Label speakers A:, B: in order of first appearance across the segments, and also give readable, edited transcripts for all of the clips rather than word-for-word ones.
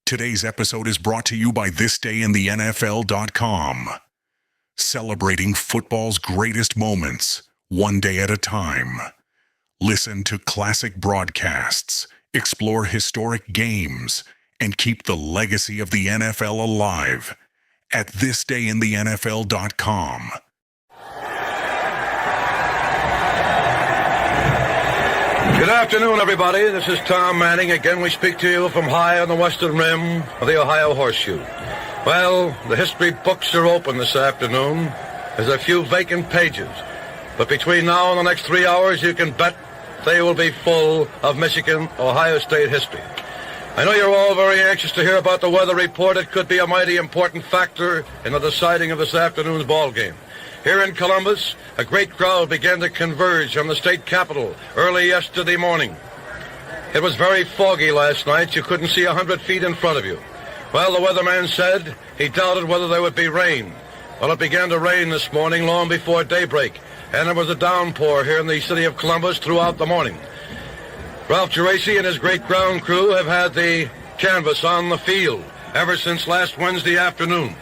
A: Today's episode is brought to you by thisdayintheNFL.com. Celebrating football's greatest moments, one day at a time. Listen to classic broadcasts, explore historic games, and keep the legacy of the NFL alive at thisdayintheNFL.com.
B: Good afternoon, everybody. This is Tom Manning. Again, we speak to you from high on the western rim of the Ohio Horseshoe. Well, the history books are open this afternoon. There's a few vacant pages. But between now and the next 3 hours, you can bet they will be full of Michigan-Ohio State history. I know you're all very anxious to hear about the weather report. It could be a mighty important factor in the deciding of this afternoon's ball game. Here in Columbus, a great crowd began to converge on the state capitol early yesterday morning. It was very foggy last night. You couldn't see 100 feet in front of you. Well, the weatherman said he doubted whether there would be rain. Well, it began to rain this morning long before daybreak, and there was a downpour here in the city of Columbus throughout the morning. Ralph Geraci and his great ground crew have had the canvas on the field ever since last Wednesday afternoon.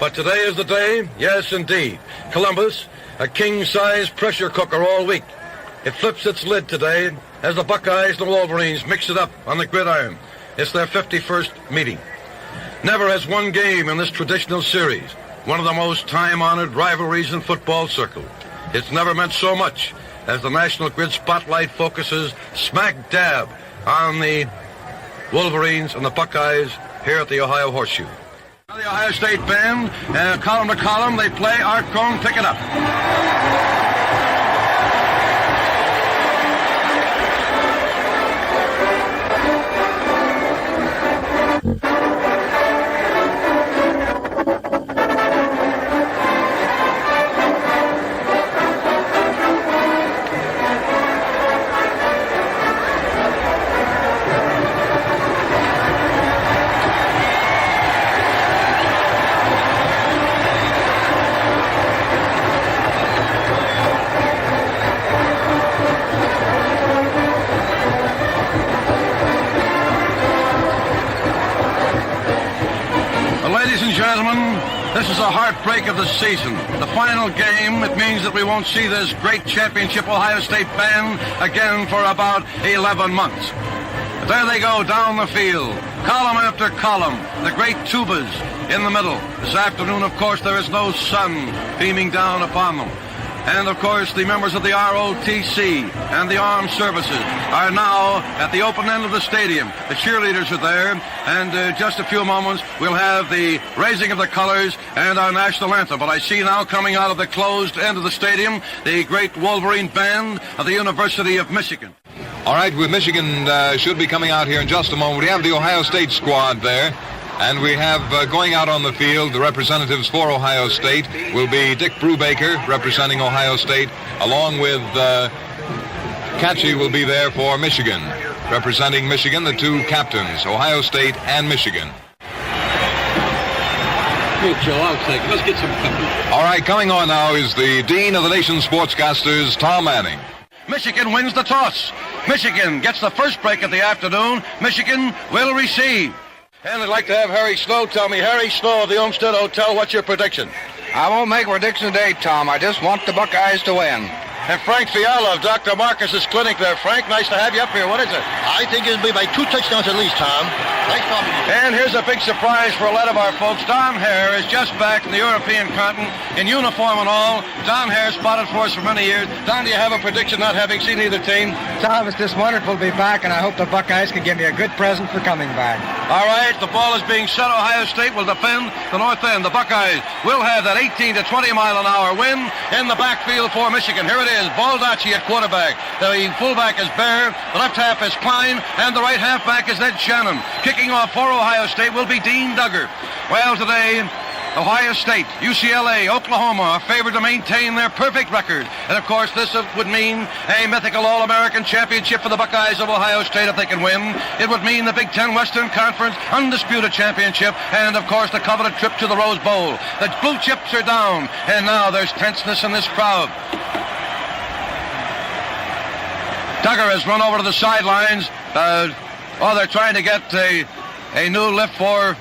B: But today is the day, yes, indeed. Columbus, a king-size pressure cooker all week. It flips its lid today as the Buckeyes and the Wolverines mix it up on the gridiron. It's their 51st meeting. Never has one game in this traditional series, one of the most time-honored rivalries in football circle. It's never meant so much as the National Grid spotlight focuses smack dab on the Wolverines and the Buckeyes here at the Ohio Horseshoe. The Ohio State band, column to column, they play Art Crone, Pick It Up. This is a heartbreak of the season. The final game, it means that we won't see this great championship Ohio State band again for about 11 months. But there they go down the field, column after column, the great tubas in the middle. This afternoon, of course, there is no sun beaming down upon them. And, of course, the members of the ROTC and the armed services are now at the open end of the stadium. The cheerleaders are there, and just a few moments we'll have the raising of the colors and our national anthem. But I see now coming out of the closed end of the stadium the great Wolverine band of the University of Michigan.
C: All right, with Michigan should be coming out here in just a moment. We have the Ohio State squad there. And we have going out on the field, the representatives for Ohio State will be Dick Brubaker representing Ohio State, along with Katchie will be there for Michigan. Representing Michigan, the two captains, Ohio State and Michigan.
D: Hey, Joe, I'll take it. Let's get some company.
C: All right, coming on now is the Dean of the Nation's Sportscasters, Tom Manning.
B: Michigan wins the toss. Michigan gets the first break of the afternoon. Michigan will receive. And I'd like to have Harry Snow tell me. Harry Snow of the Olmsted Hotel, what's your prediction?
E: I won't make a prediction today, Tom. I just want the Buckeyes to win.
B: And Frank Fiala of Dr. Marcus's clinic there. Frank, nice to have you up here. What is it?
F: I think it'll be by 2 touchdowns at least, Tom. Nice talking to you.
B: And here's a big surprise for a lot of our folks. Don Hare is just back from the European continent in uniform and all. Don Hare spotted for us for many years. Don, do you have a prediction not having seen either team?
G: Tom, it's just wonderful to be back, and I hope the Buckeyes can give me a good present for coming back.
B: All right, the ball is being set. Ohio State will defend the north end. The Buckeyes will have that 18 to 20 mile an hour win in the backfield for Michigan. Here it is, Baldacci at quarterback. The fullback is Bear, the left half is Klein, and the right halfback is Ed Shannon. Kicking off for Ohio State will be Dean Duggar. Well, today, Ohio State, UCLA, Oklahoma are favored to maintain their perfect record. And, of course, this would mean a mythical All-American championship for the Buckeyes of Ohio State if they can win. It would mean the Big Ten Western Conference undisputed championship and, of course, the coveted trip to the Rose Bowl. The blue chips are down, and now there's tenseness in this crowd. Duggar has run over to the sidelines. They're trying to get a new lift for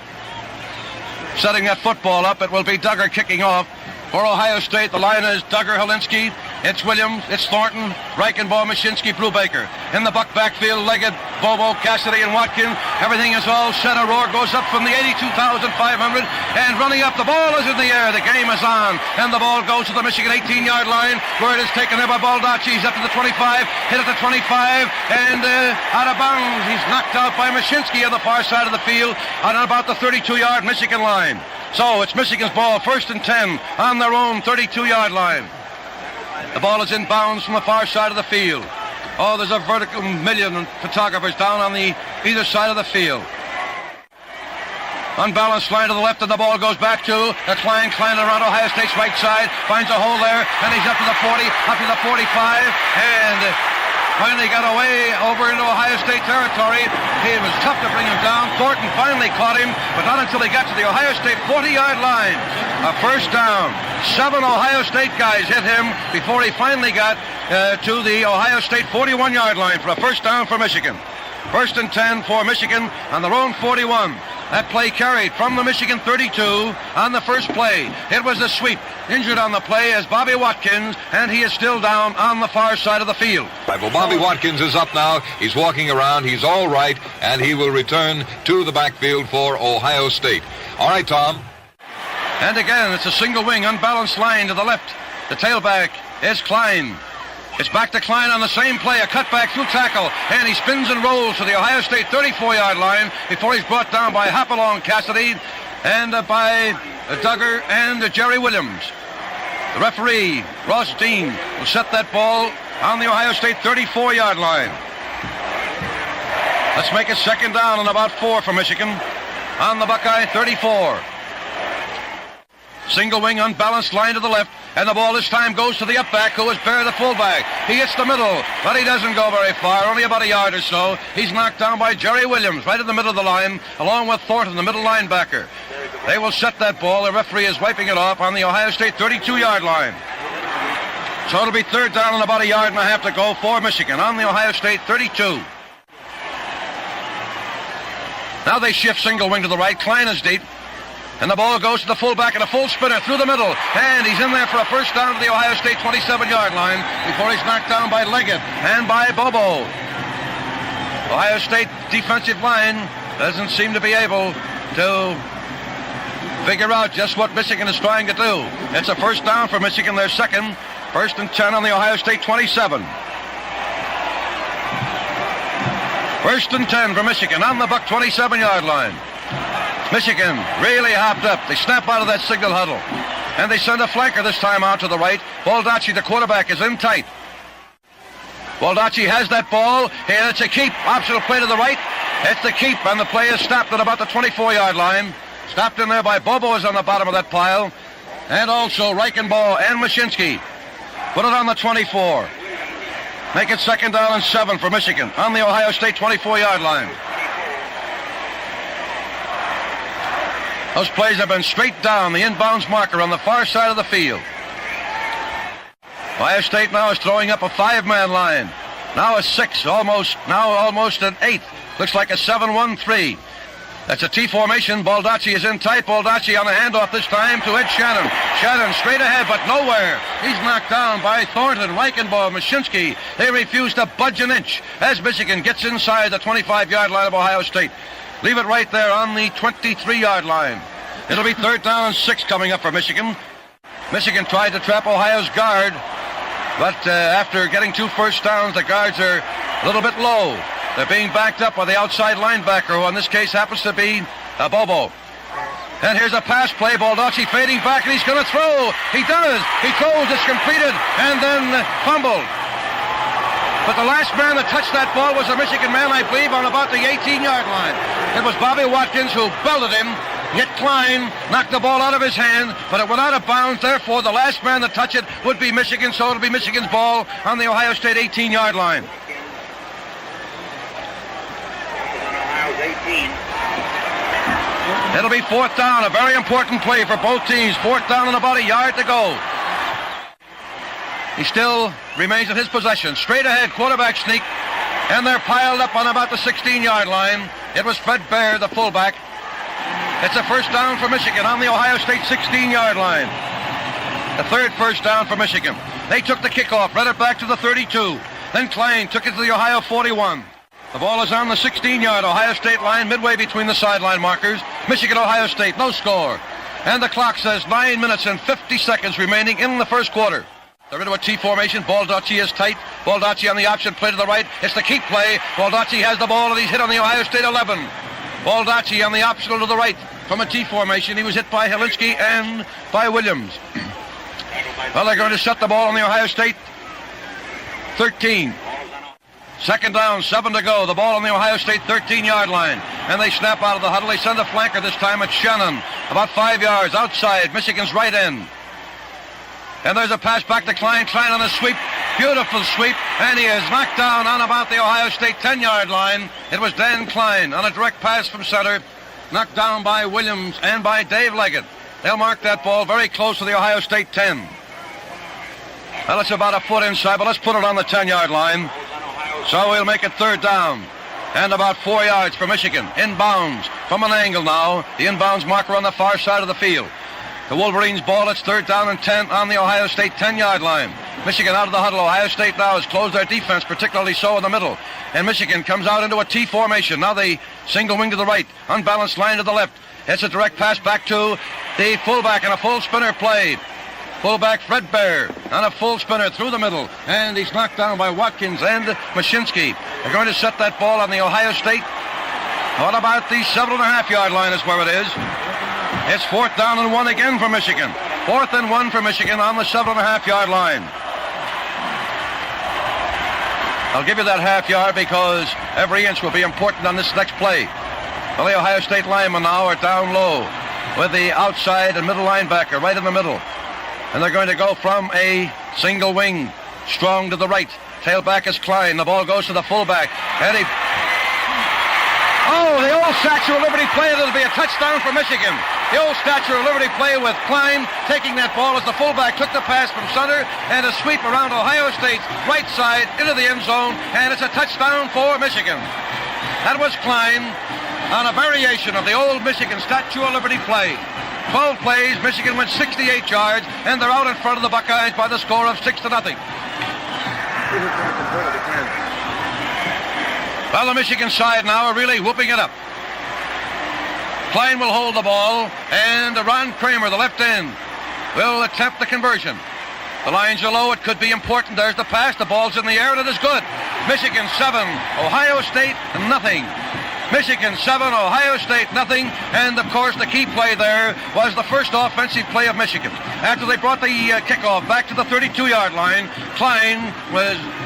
B: setting that football up. It will be Duggar kicking off. For Ohio State, the line is Duggar, Helinski, it's Williams, it's Thornton, Reichenbaugh, Mashinsky, Brubaker. In the buck backfield, Leggett, Bobo, Cassidy, and Watkins. Everything is all set. A roar goes up from the 82,500, and running up, the ball is in the air. The game is on, and the ball goes to the Michigan 18-yard line, where it is taken there by Baldacci. He's up to the 25, hit at the 25, and out of bounds. He's knocked out by Mashinsky on the far side of the field, on about the 32-yard Michigan line. So it's Michigan's ball, 1st and 10 on their own 32-yard line. The ball is in bounds from the far side of the field. Oh, there's a vertical million photographers down on the either side of the field. Unbalanced line to the left, and the ball goes back to Klein. Klein around Ohio State's right side, finds a hole there, and he's up to the 40, up to the 45, and finally got away over into Ohio State territory. It was tough to bring him down. Thornton finally caught him, but not until he got to the Ohio State 40-yard line. A first down. 7 Ohio State guys hit him before he finally got to the Ohio State 41-yard line for a first down for Michigan. 1st and 10 for Michigan on their own 41. That play carried from the Michigan 32 on the first play. It was a sweep. Injured on the play is Bobby Watkins, and he is still down on the far side of the field.
C: Right, well, Bobby Watkins is up now. He's walking around. He's all right, and he will return to the backfield for Ohio State. All right, Tom.
B: And again, it's a single wing, unbalanced line to the left. The tailback is Klein. It's back to Klein on the same play, a cutback through tackle, and he spins and rolls to the Ohio State 34-yard line before he's brought down by Hopalong, Cassidy, and by Duggar and Jerry Williams. The referee, Ross Dean, will set that ball on the Ohio State 34-yard line. Let's make it 2nd down and about 4 for Michigan on the Buckeye 34. Single wing, unbalanced line to the left, and the ball this time goes to the up back, who is Bear, the fullback. He hits the middle, but he doesn't go very far, only about a yard or so. He's knocked down by Jerry Williams, right in the middle of the line, along with Thornton, the middle linebacker. They will set that ball. The referee is wiping it off on the Ohio State 32-yard line. So it'll be 3rd down and about a yard and a half to go for Michigan on the Ohio State 32. Now they shift single wing to the right. Klein is deep. And the ball goes to the fullback and a full spinner through the middle. And he's in there for a first down to the Ohio State 27-yard line before he's knocked down by Leggett and by Bobo. Ohio State defensive line doesn't seem to be able to figure out just what Michigan is trying to do. It's a first down for Michigan, their second. 1st and 10 on the Ohio State 27. 1st and 10 for Michigan on the Buck 27-yard line. Michigan really hopped up. They snap out of that signal huddle. And they send a flanker this time out to the right. Baldacci, the quarterback, is in tight. Baldacci has that ball. And it's a keep. Optional play to the right. It's the keep, and the play is stopped at about the 24-yard line. Stopped in there by Bobo is on the bottom of that pile. And also Reichenbaugh and Mashinsky. Put it on the 24. Make it 2nd down and 7 for Michigan on the Ohio State 24-yard line. Those plays have been straight down the inbounds marker on the far side of the field. Ohio State now is throwing up a 5-man line. Now a 6, almost an 8. Looks like a 7-1-3. That's a T formation. Baldacci is in tight. Baldacci on the handoff this time to Ed Shannon. Shannon straight ahead, but nowhere. He's knocked down by Thornton, Reichenbaugh, Mashinsky. They refuse to budge an inch as Michigan gets inside the 25-yard line of Ohio State. Leave it right there on the 23-yard line. It'll be 3rd down and 6 coming up for Michigan. Michigan tried to trap Ohio's guard, but after getting 2 first downs, the guards are a little bit low. They're being backed up by the outside linebacker, who in this case happens to be Bobo. And here's a pass play. Baldacci fading back, and he's going to throw. He does. He throws. It's completed, and then fumbled. But the last man that touched that ball was a Michigan man, I believe, on about the 18-yard line. It was Bobby Watkins who belted him, yet Klein knocked the ball out of his hand, but it went out of bounds. Therefore, the last man to touch it would be Michigan, so it'll be Michigan's ball on the Ohio State 18-yard line. It'll be 4th down, a very important play for both teams. 4th down and about a yard to go. He still remains in his possession. Straight ahead, quarterback sneak. And they're piled up on about the 16-yard line. It was Fred Bear, the fullback. It's a first down for Michigan on the Ohio State 16-yard line. The third first down for Michigan. They took the kickoff, read it back to the 32. Then Klein took it to the Ohio 41. The ball is on the 16-yard Ohio State line, midway between the sideline markers. Michigan, Ohio State, no score. And the clock says 9 minutes and 50 seconds remaining in the first quarter. They're into a T formation. Baldacci is tight. Baldacci on the option play to the right. It's the keep play. Baldacci has the ball and he's hit on the Ohio State 11. Baldacci on the optional to the right from a T formation. He was hit by Helinski and by Williams. Well, they're going to set the ball on the Ohio State 13. Second down, 7 to go. The ball on the Ohio State 13-yard line. And they snap out of the huddle. They send a flanker this time. It's Shannon. About 5 yards outside Michigan's right end. And there's a pass back to Klein. Klein on a sweep. Beautiful sweep. And he is knocked down on about the Ohio State 10-yard line. It was Dan Klein on a direct pass from center. Knocked down by Williams and by Dave Leggett. They'll mark that ball very close to the Ohio State 10. Well, it's about a foot inside, but let's put it on the 10-yard line. So we'll make it third down. And about 4 yards for Michigan. Inbounds from an angle now. The inbounds marker on the far side of the field. The Wolverines ball, it's third down and 10 on the Ohio State 10-yard line. Michigan out of the huddle. Ohio State now has closed their defense, particularly so in the middle. And Michigan comes out into a T formation. Now the single wing to the right, unbalanced line to the left. It's a direct pass back to the fullback and a full spinner play. Fullback Fred Bear on a full spinner through the middle. And he's knocked down by Watkins and Mashinsky. They're going to set that ball on the Ohio State. What about the 7.5-yard line is where it is. It's fourth down and 1 again for Michigan. 4th and 1 for Michigan on the 7.5-yard line. I'll give you that half yard because every inch will be important on this next play. Well, the Ohio State linemen now are down low with the outside and middle linebacker right in the middle. And they're going to go from a single wing, strong to the right. Tailback is Klein. The ball goes to the fullback. And he... Oh, the old Statue of Liberty play. It'll be a touchdown for Michigan. The old Statue of Liberty play with Klein taking that ball as the fullback took the pass from center and a sweep around Ohio State's right side into the end zone. And it's a touchdown for Michigan. That was Klein on a variation of the old Michigan Statue of Liberty play. 12 plays, Michigan went 68 yards, and they're out in front of the Buckeyes by the score of 6-0. Well, the Michigan side now are really whooping it up. Klein will hold the ball, and Ron Kramer, the left end, will attempt the conversion. The lines are low. It could be important. There's the pass. The ball's in the air, and it is good. Michigan 7, Ohio State nothing. Michigan 7, Ohio State nothing. And, of course, the key play there was the first offensive play of Michigan. After they brought the kickoff back to the 32-yard line, Klein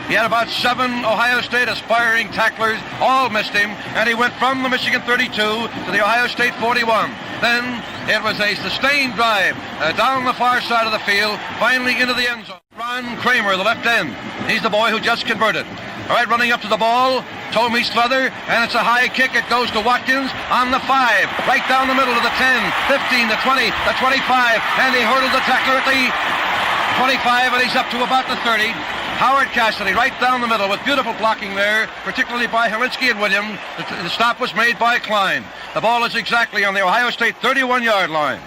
B: he had about 7 Ohio State aspiring tacklers. All missed him, and he went from the Michigan 32 to the Ohio State 41. Then it was a sustained drive down the far side of the field, finally into the end zone. Ron Kramer, the left end. He's the boy who just converted. All right, running up to the ball, toe meets leather, and it's a high kick. It goes to Watkins on the 5, right down the middle of the 10, 15, the 20, the 25, and he hurdled the tackler at the 25, and he's up to about the 30. Howard Cassidy right down the middle with beautiful blocking there, particularly by Helinski and Williams. The stop was made by Klein. The ball is exactly on the Ohio State 31-yard line.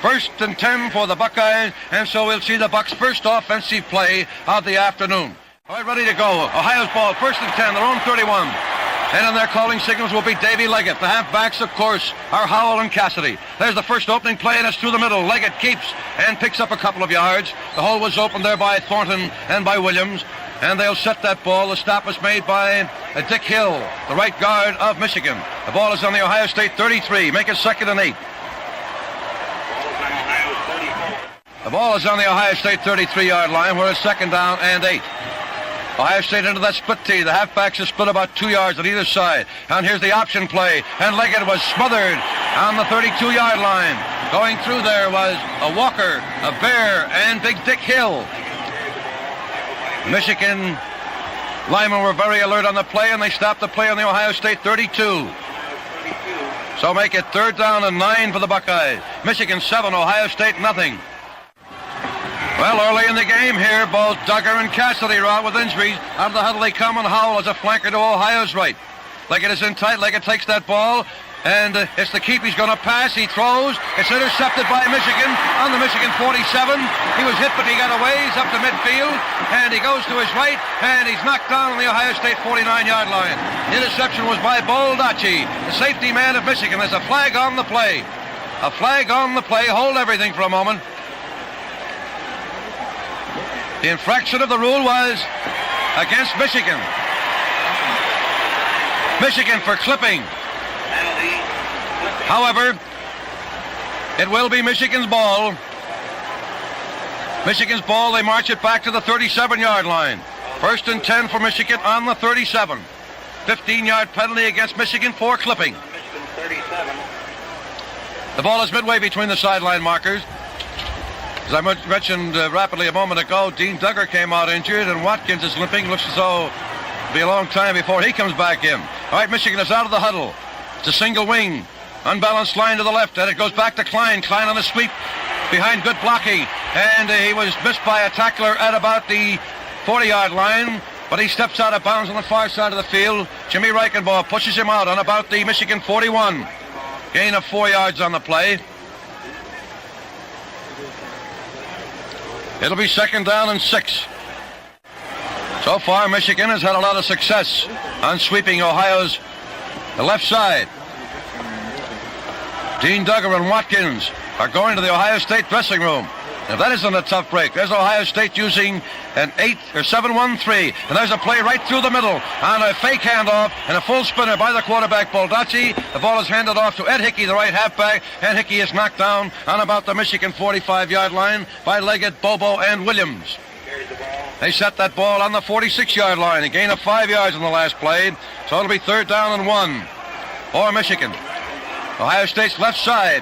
B: 1st and 10 for the Buckeyes, and so we'll see the Bucks' first offensive play of the afternoon. All right, ready to go. Ohio's ball, 1st and 10, their own 31. And in their calling signals will be Davey Leggett. The halfbacks, of course, are Howell and Cassidy. There's the first opening play, and it's through the middle. Leggett keeps and picks up a couple of yards. The hole was opened there by Thornton and by Williams. And they'll set that ball. The stop was made by Dick Hill, the right guard of Michigan. The ball is on the Ohio State 33. Make it 2nd and 8. The ball is on the Ohio State 33-yard line where it's 2nd down and 8. Ohio State into that split tee. The halfbacks are split about 2 yards on either side. And here's the option play. And Leggett was smothered on the 32-yard line. Going through there was a Walker, a Bear, and Big Dick Hill. Michigan linemen were very alert on the play, and they stopped the play on the Ohio State 32. So make it 3rd down and 9 for the Buckeyes. Michigan 7, Ohio State nothing. Well, early in the game here, both Duggar and Cassidy are out with injuries. Out of the huddle they come, and Howell is a flanker to Ohio's right. Leggett is in tight. Leggett takes that ball. And it's the keep. He's going to pass. He throws. It's intercepted by Michigan on the Michigan 47. He was hit, but he got away. He's up to midfield. And he goes to his right. And he's knocked down on the Ohio State 49-yard line. The interception was by Baldacci, the safety man of Michigan. There's a flag on the play. A flag on the play. Hold everything for a moment. The infraction of the rule was against Michigan. Michigan for clipping. However, it will be Michigan's ball. Michigan's ball, they march it back to the 37-yard line. 1st and 10 for Michigan on the 37. 15-yard penalty against Michigan for clipping. The ball is midway between the sideline markers. As I mentioned rapidly a moment ago, Dean Duggar came out injured, and Watkins is limping. Looks as though it'll be a long time before he comes back in. All right, Michigan is out of the huddle. It's a single wing. Unbalanced line to the left, and it goes back to Klein. Klein on the sweep behind good blocking. And he was missed by a tackler at about the 40-yard line, but he steps out of bounds on the far side of the field. Jimmy Reichenbach pushes him out on about the Michigan 41. Gain of 4 yards on the play. It'll be 2nd down and 6. So far, Michigan has had a lot of success on sweeping Ohio's left side. Dean Duggar and Watkins are going to the Ohio State dressing room. If that isn't a tough break, there's Ohio State using an 8 or 7-1-3, and there's a play right through the middle on a fake handoff and a full spinner by the quarterback Baldacci. The ball is handed off to Ed Hickey, the right halfback, and Hickey is knocked down on about the Michigan 45-yard line by Leggett, Bobo, and Williams. They set that ball on the 46-yard line, a gain of 5 yards in the last play, so it'll be 3rd down and 1 for Michigan. Ohio State's left side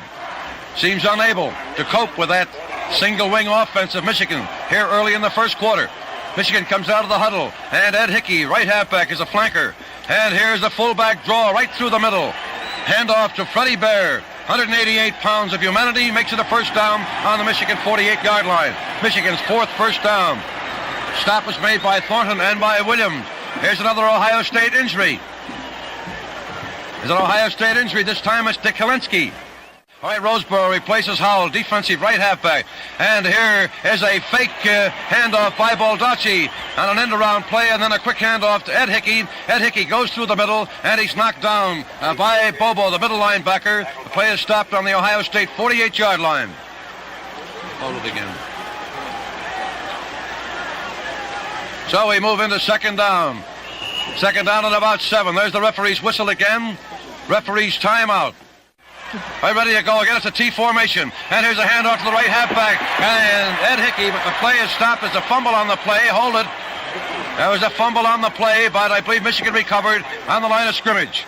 B: seems unable to cope with that single wing offense of Michigan here early in the first quarter. Michigan comes out of the huddle, and Ed Hickey, right halfback, is a flanker. And here's the fullback draw right through the middle. Handoff to Freddie Bear. 188 pounds of humanity, makes it a 1st down on the Michigan 48-yard line. Michigan's 4th 1st down. Stop was made by Thornton and by Williams. Here's another Ohio State injury. There's an Ohio State injury. This time it's Dick Helinski. All right, Roseboro replaces Howell, defensive right halfback. And here is a fake handoff by Baldacci on an end-around play, and then a quick handoff to Ed Hickey. Ed Hickey goes through the middle, and he's knocked down by Bobo, the middle linebacker. The play is stopped on the Ohio State 48-yard line. Hold it again. So we move into 2nd down. 2nd down at about 7. There's the referee's whistle again. Referee's timeout. All right, ready to go again. It's a T formation. And here's a handoff to the right halfback. And Ed Hickey, but the play is stopped. There's a fumble on the play. Hold it. There was a fumble on the play, but I believe Michigan recovered on the line of scrimmage.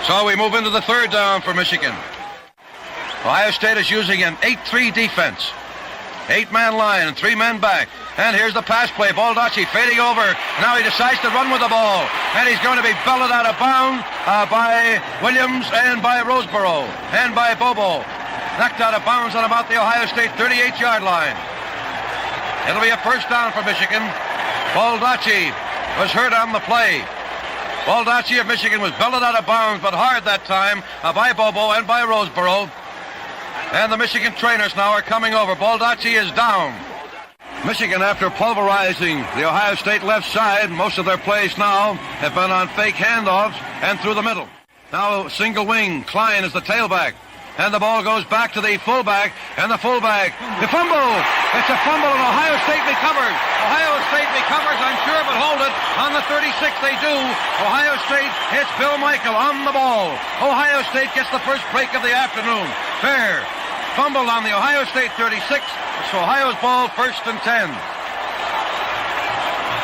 B: So we move into the 3rd down for Michigan. Ohio State is using an 8-3 defense. 8-man line and 3 men back. And here's the pass play. Baldacci fading over. Now he decides to run with the ball. And he's going to be belted out of bounds by Williams and by Roseboro and by Bobo. Knocked out of bounds on about the Ohio State 38-yard line. It'll be a 1st down for Michigan. Baldacci was hurt on the play. Baldacci of Michigan was belted out of bounds, but hard that time by Bobo and by Roseboro. And the Michigan trainers now are coming over. Baldacci is down. Michigan, after pulverizing the Ohio State left side, most of their plays now have been on fake handoffs and through the middle. Now single wing. Klein is the tailback. And the ball goes back to the fullback. And the fullback, the fumble. It's a fumble, and Ohio State recovers. Ohio State recovers, I'm sure, but hold it. On the 36, they do. Ohio State hits Bill Michael on the ball. Ohio State gets the first break of the afternoon. Fair. Fumbled on the Ohio State 36. It's Ohio's ball, 1st and 10.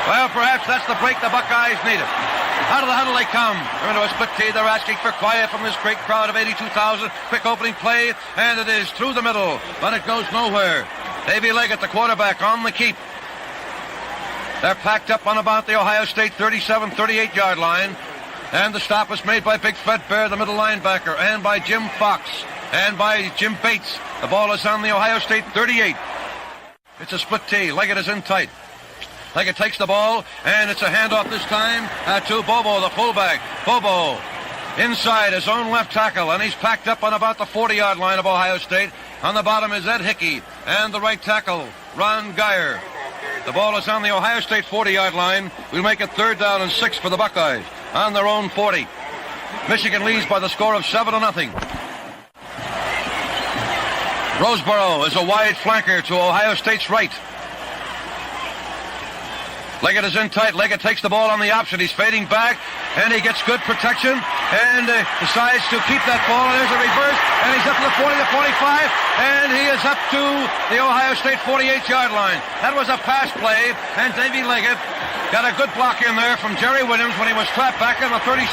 B: Well, perhaps that's the break the Buckeyes needed. Out of the huddle they come. They're into a split tee. They're asking for quiet from this great crowd of 82,000. Quick opening play, and it is through the middle, but it goes nowhere. Davey Leggett, the quarterback, on the keep. They're packed up on about the Ohio State 37, 38-yard line. And the stop was made by Big Fred Bear, the middle linebacker, and by Jim Fox, and by Jim Bates. The ball is on the Ohio State 38. It's a split tee. Leggett is in tight. Leggett takes the ball, and it's a handoff this time to Bobo, the fullback. Bobo inside his own left tackle, and he's packed up on about the 40-yard line of Ohio State. On the bottom is Ed Hickey, and the right tackle, Ron Geyer. The ball is on the Ohio State 40-yard line. We'll make it 3rd down and 6 for the Buckeyes on their own 40. Michigan leads by the score of 7-0. Roseboro is a wide flanker to Ohio State's right. Leggett is in tight. Leggett takes the ball on the option. He's fading back, and he gets good protection, and decides to keep that ball. And there's a reverse, and he's up to the 40, the 45, and he is up to the Ohio State 48-yard line. That was a pass play, and Davy Leggett got a good block in there from Jerry Williams when he was trapped back in the 37,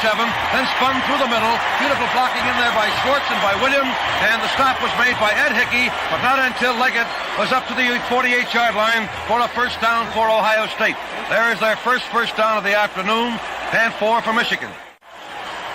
B: then spun through the middle. Beautiful blocking in there by Schwartz and by Williams, and the stop was made by Ed Hickey, but not until Leggett was up to the 48-yard line for a first down for Ohio State. There is their first down of the afternoon, and 4 for Michigan.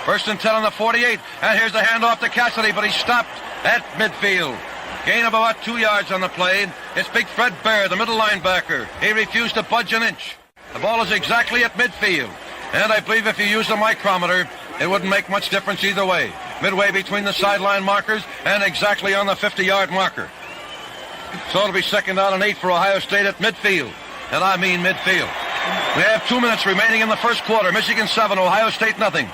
B: 1st and 10 on the 48, and here's the handoff to Cassidy, but he's stopped at midfield. Gain of about 2 yards on the play. It's Big Fred Bear, the middle linebacker. He refused to budge an inch. The ball is exactly at midfield, and I believe if you use a micrometer, it wouldn't make much difference either way. Midway between the sideline markers and exactly on the 50-yard marker. So it'll be 2nd down and 8 for Ohio State at midfield, and I mean midfield. We have 2 minutes remaining in the first quarter. Michigan 7, Ohio State nothing.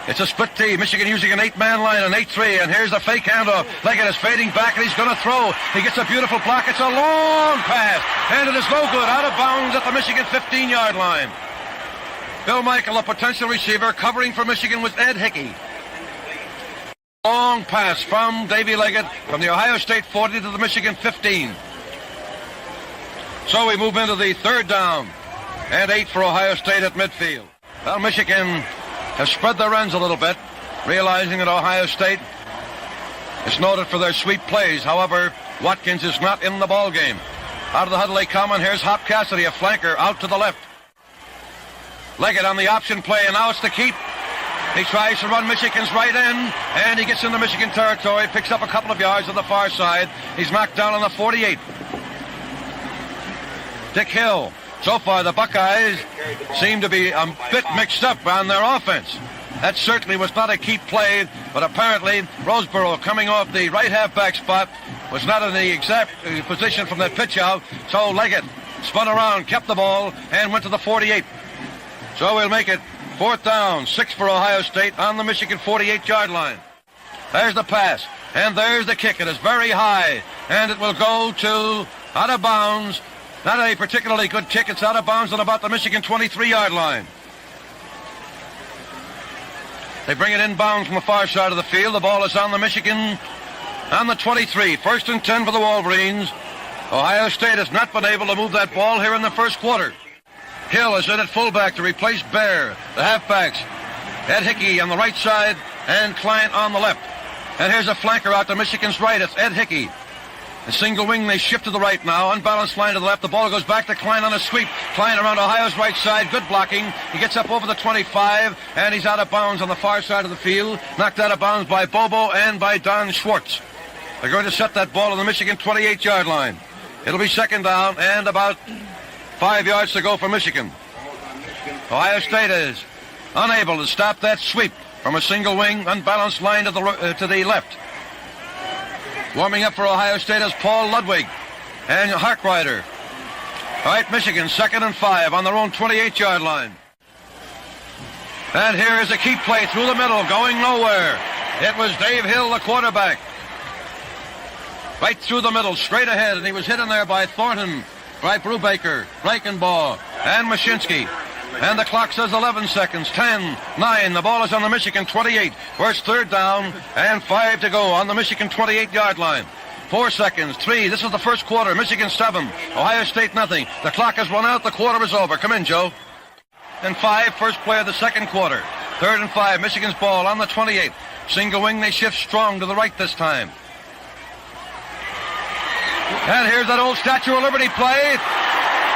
B: It's a split team. Michigan using an 8-man line, an 8-3, and here's the fake handoff. Leggett is fading back, and he's going to throw. He gets a beautiful block. It's a long pass, and it is no good. Out of bounds at the Michigan 15-yard line. Bill Michael, a potential receiver, covering for Michigan with Ed Hickey. Long pass from Davy Leggett from the Ohio State 40 to the Michigan 15. So we move into the 3rd down and 8 for Ohio State at midfield. Well, Michigan have spread their ends a little bit, realizing that Ohio State is noted for their sweep plays. However, Watkins is not in the ball game. Out of the huddle they come, and here's Hop Cassidy, a flanker, out to the left. Leggett on the option play, and now it's to keep. He tries to run Michigan's right end, and he gets into Michigan territory, picks up a couple of yards on the far side. He's knocked down on the 48. Dick Hill. So far, the Buckeyes seem to be a bit mixed up on their offense. That certainly was not a key play, but apparently Roseboro, coming off the right halfback spot, was not in the exact position from that pitch out. So Leggett spun around, kept the ball, and went to the 48. So we'll make it 4th down, 6 for Ohio State on the Michigan 48-yard line. There's the pass, and there's the kick. It is very high, and it will go to out of bounds. Not a particularly good kick. It's out of bounds on about the Michigan 23-yard line. They bring it inbounds from the far side of the field. The ball is on the Michigan on the 23. 1st and 10 for the Wolverines. Ohio State has not been able to move that ball here in the first quarter. Hill is in at fullback to replace Bear. The halfbacks, Ed Hickey on the right side and Klein on the left. And here's a flanker out to Michigan's right. It's Ed Hickey. A single wing, they shift to the right now. Unbalanced line to the left. The ball goes back to Klein on a sweep. Klein around Ohio's right side. Good blocking. He gets up over the 25, and he's out of bounds on the far side of the field. Knocked out of bounds by Bobo and by Don Schwartz. They're going to set that ball on the Michigan 28-yard line. It'll be 2nd down and about 5 yards to go for Michigan. Ohio State is unable to stop that sweep from a single wing, unbalanced line to the left. Warming up for Ohio State is Paul Ludwig and Harkrider. All right, Michigan, 2nd and 5 on their own 28-yard line. And here is a key play through the middle, going nowhere. It was Dave Hill, the quarterback. Right through the middle, straight ahead, and he was hit in there by Thornton, by Brubaker, Reichenbaugh, and Mashinsky. And the clock says 11 seconds, 10, 9. The ball is on the Michigan 28, where it's 3rd down and 5 to go on the Michigan 28-yard line. 4 seconds, 3. This is the first quarter. Michigan 7, Ohio State nothing. The clock has run out. The quarter is over. Come in, Joe. And 5, first play of the second quarter. 3rd and 5, Michigan's ball on the 28. Single wing, they shift strong to the right this time. And here's that old Statue of Liberty play.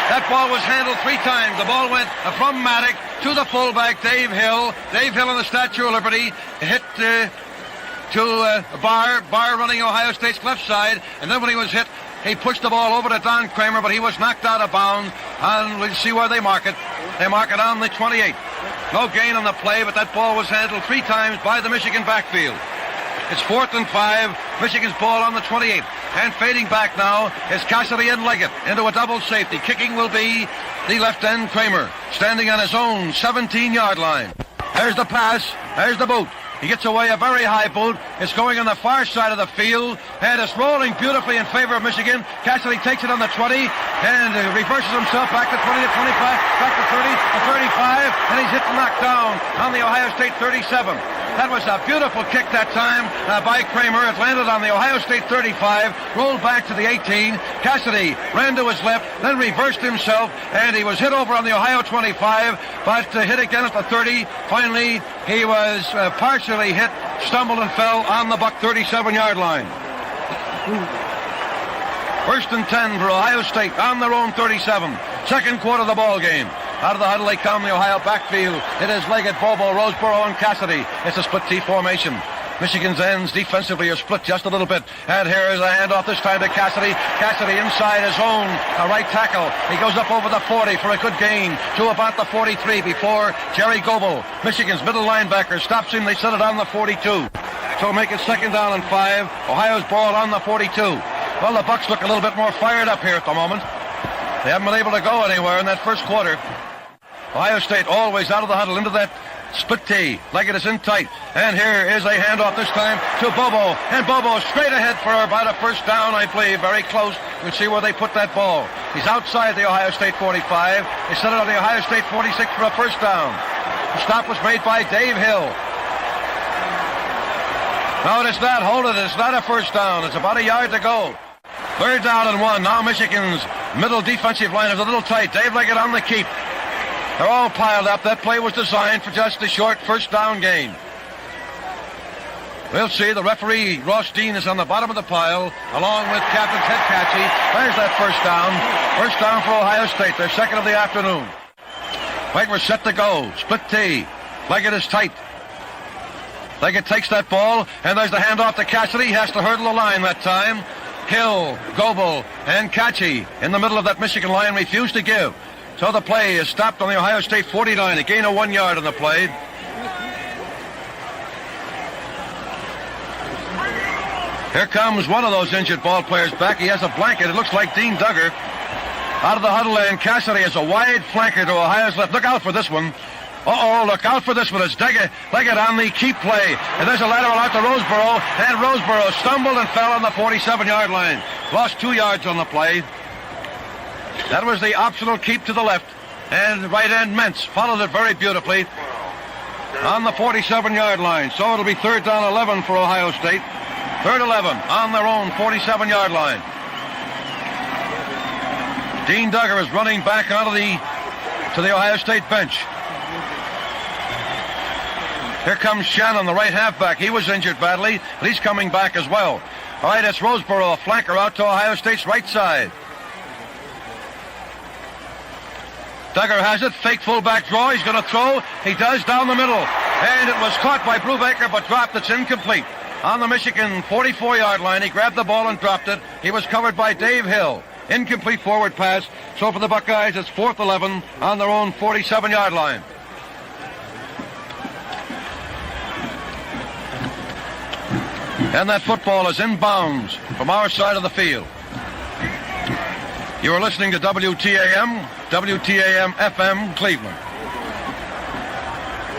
B: That ball was handled 3 times. The ball went from Maddock to the fullback, Dave Hill. Dave Hill on the Statue of Liberty hit to Barr running Ohio State's left side. And then when he was hit, He pushed the ball over to Don Kramer, but he was knocked out of bounds. And we'll see where they mark it. They mark it on the 28. No gain on the play, but that ball was handled 3 times by the Michigan backfield. It's 4th and 5. Michigan's ball on the 28. And fading back now is Cassidy and Leggett into a double safety. Kicking will be the left end Kramer, standing on his own 17-yard line. There's the pass. There's the boot. He gets away a very high boot. It's going on the far side of the field, and it's rolling beautifully in favor of Michigan. Cassidy takes it on the 20, and reverses himself back to 20 to 25, back to 30 to 35, and he's hit and knocked down on the Ohio State 37. That was a beautiful kick that time by Kramer. It landed on the Ohio State 35, rolled back to the 18. Cassidy ran to his left, then reversed himself, and he was hit over on the Ohio 25, but hit again at the 30. Finally, he was partially hit, stumbled and fell on the Buck 37-yard line. 1st and 10 for Ohio State on their own 37. Second quarter of the ball game. Out of the huddle they come, the Ohio backfield. It is Leggett, Bobo, Roseboro, and Cassidy. It's a split T formation. Michigan's ends defensively are split just a little bit. And here is a handoff this time to Cassidy. Cassidy inside his own right tackle. He goes up over the 40 for a good gain to about the 43 before Jerry Goebel, Michigan's middle linebacker, stops him. They set it on the 42. So make it 2nd down and 5. Ohio's ball on the 42. Well, the Bucks look a little bit more fired up here at the moment. They haven't been able to go anywhere in that first quarter. Ohio State always out of the huddle into that split T. Leggett is in tight. And here is a handoff this time to Bobo. And Bobo straight ahead for about a first down, I believe. Very close. We'll see where they put that ball. He's outside the Ohio State 45. They set it on the Ohio State 46 for a first down. The stop was made by Dave Hill. No, it's not. Hold it. It's not a first down. It's about a yard to go. 3rd down and 1. Now Michigan's middle defensive line is a little tight. Dave Leggett on the keep. They're all piled up. That play was designed for just a short first down gain. We'll see. The referee, Ross Dean, is on the bottom of the pile, along with Captain Ted Catchy. There's that first down. First down for Ohio State. Their second of the afternoon. Right, we're set to go. Split T. Leggett is tight. Leggett takes that ball, and there's the handoff to Cassidy. He has to hurdle the line that time. Hill, Goebel, and Catchy in the middle of that Michigan line refused to give. So the play is stopped on the Ohio State 49. A gain of 1 yard on the play. Here comes one of those injured ball players back. He has a blanket. It looks like Dean Duggar. Out of the huddle, and Cassidy is a wide flanker to Ohio's left. Look out for this one. Uh-oh, look out for this one. It's Leggett on the keep play. And there's a lateral out to Roseboro. And Roseboro stumbled and fell on the 47-yard line. Lost 2 yards on the play. That was the optional keep to the left. And right end Mentz followed it very beautifully on the 47-yard line. So it'll be 3rd down 11 for Ohio State. 3rd 11 on their own 47-yard line. Dean Duggar is running back onto to the Ohio State bench. Here comes Shannon, the right halfback. He was injured badly, but he's coming back as well. All right, it's Roseboro, a flanker out to Ohio State's right side. Duggar has it. Fake fullback draw. He's going to throw. He does down the middle. And it was caught by Brubaker, but dropped. It's incomplete. On the Michigan 44-yard line, he grabbed the ball and dropped it. He was covered by Dave Hill. Incomplete forward pass. So for the Buckeyes, it's 4th 11 on their own 47-yard line. And that football is in bounds from our side of the field. You are listening to WTAM FM, Cleveland.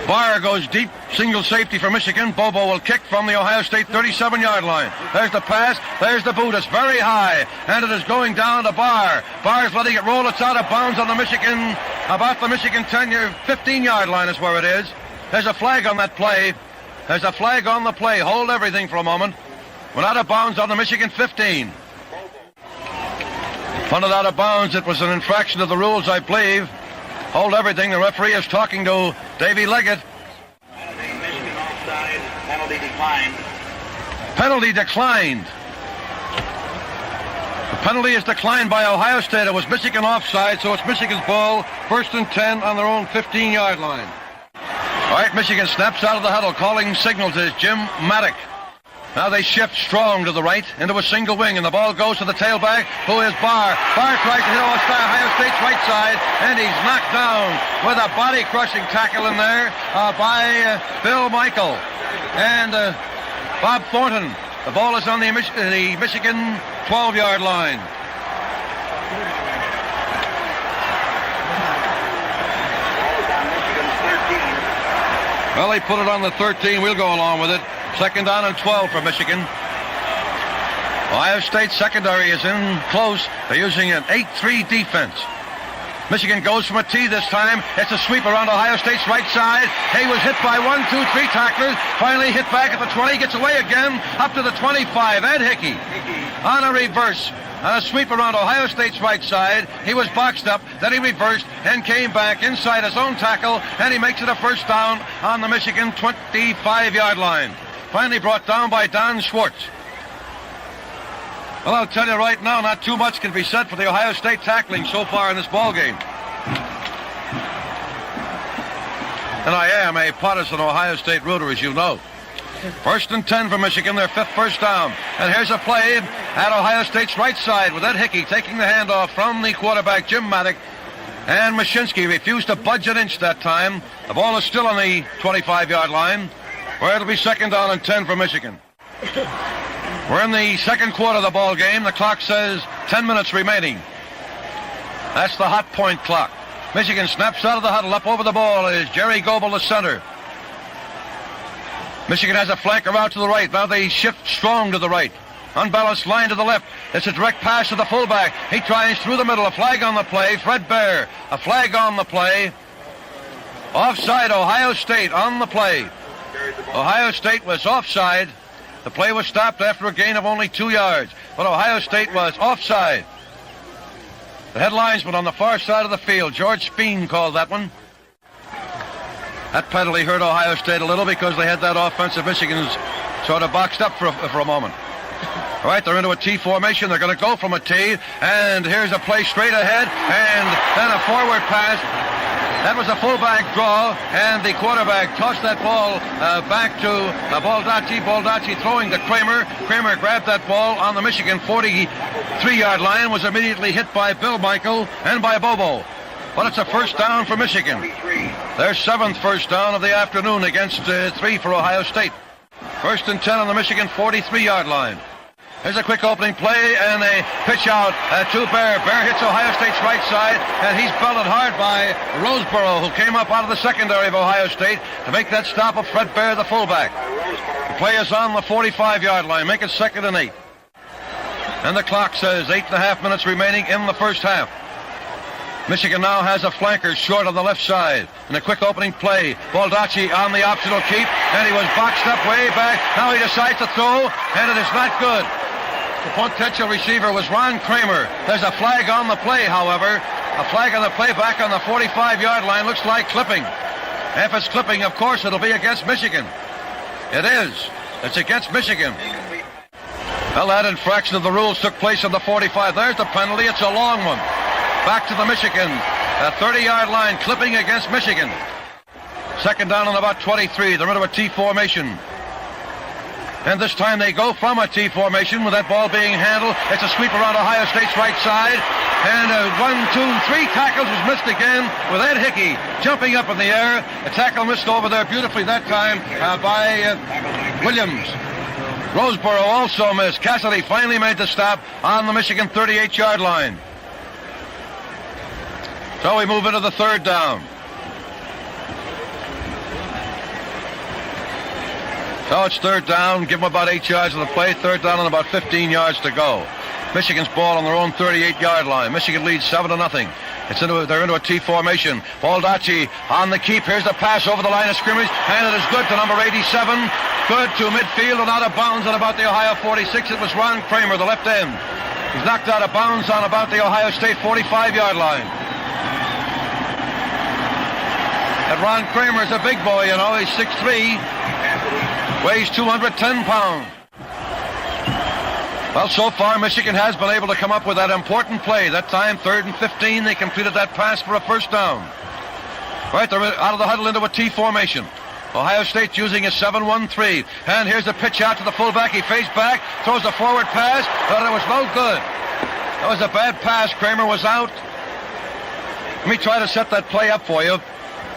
B: Barr goes deep, single safety for Michigan. Bobo will kick from the Ohio State 37-yard line. There's the pass, there's the boot. It's very high, and it is going down to Barr. Barr's letting it roll. It's out of bounds on the Michigan, about the Michigan 15-yard line is where it is. There's a flag on that play. There's a flag on the play. Hold everything for a moment. Went out of bounds on the Michigan 15. Punted out of bounds. It was an infraction of the rules, I believe. Hold everything. The referee is talking to Davey Leggett.
H: Michigan offside. Penalty declined.
B: Penalty declined. The penalty is declined by Ohio State. It was Michigan offside, so it's Michigan's ball. 1st and 10 on their own 15-yard line. All right, Michigan snaps out of the huddle, calling signal to Jim Maddock. Now they shift strong to the right into a single wing, and the ball goes to the tailback, who is Barr. Barr tries to hit Ohio State's right side, and he's knocked down with a body-crushing tackle in there by Bill Michael and Bob Thornton. The ball is on the Michigan 12-yard line. Well, they put it on the 13. We'll go along with it. Second down and 12 for Michigan. Ohio State secondary is in close. They're using an 8-3 defense. Michigan goes from a tee this time. It's a sweep around Ohio State's right side. He was hit by 1, 2, 3 tacklers. Finally hit back at the 20. Gets away again up to the 25. Ed Hickey on a reverse. On a sweep around Ohio State's right side. He was boxed up. Then he reversed and came back inside his own tackle. And he makes it a first down on the Michigan 25-yard line. Finally brought down by Don Schwartz. Well, I'll tell you right now, not too much can be said for the Ohio State tackling so far in this ball game. And I am a partisan Ohio State rooter, as you know. First and 10 for Michigan, their 5th first down. And here's a play at Ohio State's right side with Ed Hickey taking the handoff from the quarterback, Jim Maddock. And Mashinsky refused to budge an inch that time. The ball is still on the 25-yard line, where it'll be second down and 10 for Michigan. We're in the second quarter of the ball game. The clock says 10 minutes remaining. That's the hot point clock. Michigan snaps out of the huddle. Up over the ball is Jerry Goebel, the center. Michigan has a flanker out to the right. Now they shift strong to the right. Unbalanced line to the left. It's a direct pass to the fullback. He tries through the middle. A flag on the play. Fred Bear. A flag on the play. Offside, Ohio State on the play. Ohio State was offside. The play was stopped after a gain of only 2 yards. But Ohio State was offside. The headlinesman on the far side of the field, George Speen, called that one. That penalty hurt Ohio State a little because they had that offensive Michigan's sort of boxed up for a moment. All right, they're into a T formation. They're going to go from a T, and here's a play straight ahead, and then a forward pass. That was a fullback draw, and the quarterback tossed that ball back to Baldacci. Baldacci throwing to Kramer. Kramer grabbed that ball on the Michigan 43-yard line, was immediately hit by Bill Michael and by Bobo. But it's a first down for Michigan. Their 7th first down of the afternoon against 3 for Ohio State. First and 10 on the Michigan 43-yard line. Here's a quick opening play and a pitch out to Bear. Bear hits Ohio State's right side, and he's belted hard by Roseboro, who came up out of the secondary of Ohio State to make that stop of Fred Bear, the fullback. The play is on the 45-yard line. Make it 2nd and 8. And the clock says 8.5 minutes remaining in the first half. Michigan now has a flanker short on the left side. And a quick opening play. Baldacci on the optional keep, and he was boxed up way back. Now he decides to throw, and it is not good. The potential receiver was Ron Kramer. There's a flag on the play, however. A flag on the play back on the 45-yard line. Looks like clipping. If it's clipping, of course, it'll be against Michigan. It is. It's against Michigan. Well, that infraction of the rules took place on the 45. There's the penalty. It's a long one. Back to the Michigan 30-yard line, clipping against Michigan. Second down on about 23. They're into a T formation. And this time they go from a T formation with that ball being handled. It's a sweep around Ohio State's right side. And 1, 2, 3 tackles was missed again with Ed Hickey jumping up in the air. A tackle missed over there beautifully that time by Williams. Roseboro also missed. Cassidy finally made the stop on the Michigan 38-yard line. So we move into the third down. So it's third down. Give them about 8 yards of the play. Third down and about 15 yards to go. Michigan's ball on their own 38-yard line. Michigan leads 7-0. They're into a T formation. Baldacci on the keep. Here's the pass over the line of scrimmage, and it is good to number 87. Good to midfield and out of bounds on about the Ohio 46. It was Ron Kramer, the left end. He's knocked out of bounds on about the Ohio State 45-yard line. And Ron Kramer is a big boy, you know. He's 6'3", weighs 210 pounds. Well, so far, Michigan has been able to come up with that important play. That time, 3rd and 15, they completed that pass for a first down. Right, they're out of the huddle into a T formation. Ohio State using a 7-1-3. And here's the pitch out to the fullback. He fades back, throws a forward pass, but it was no good. That was a bad pass. Kramer was out. Let me try to set that play up for you.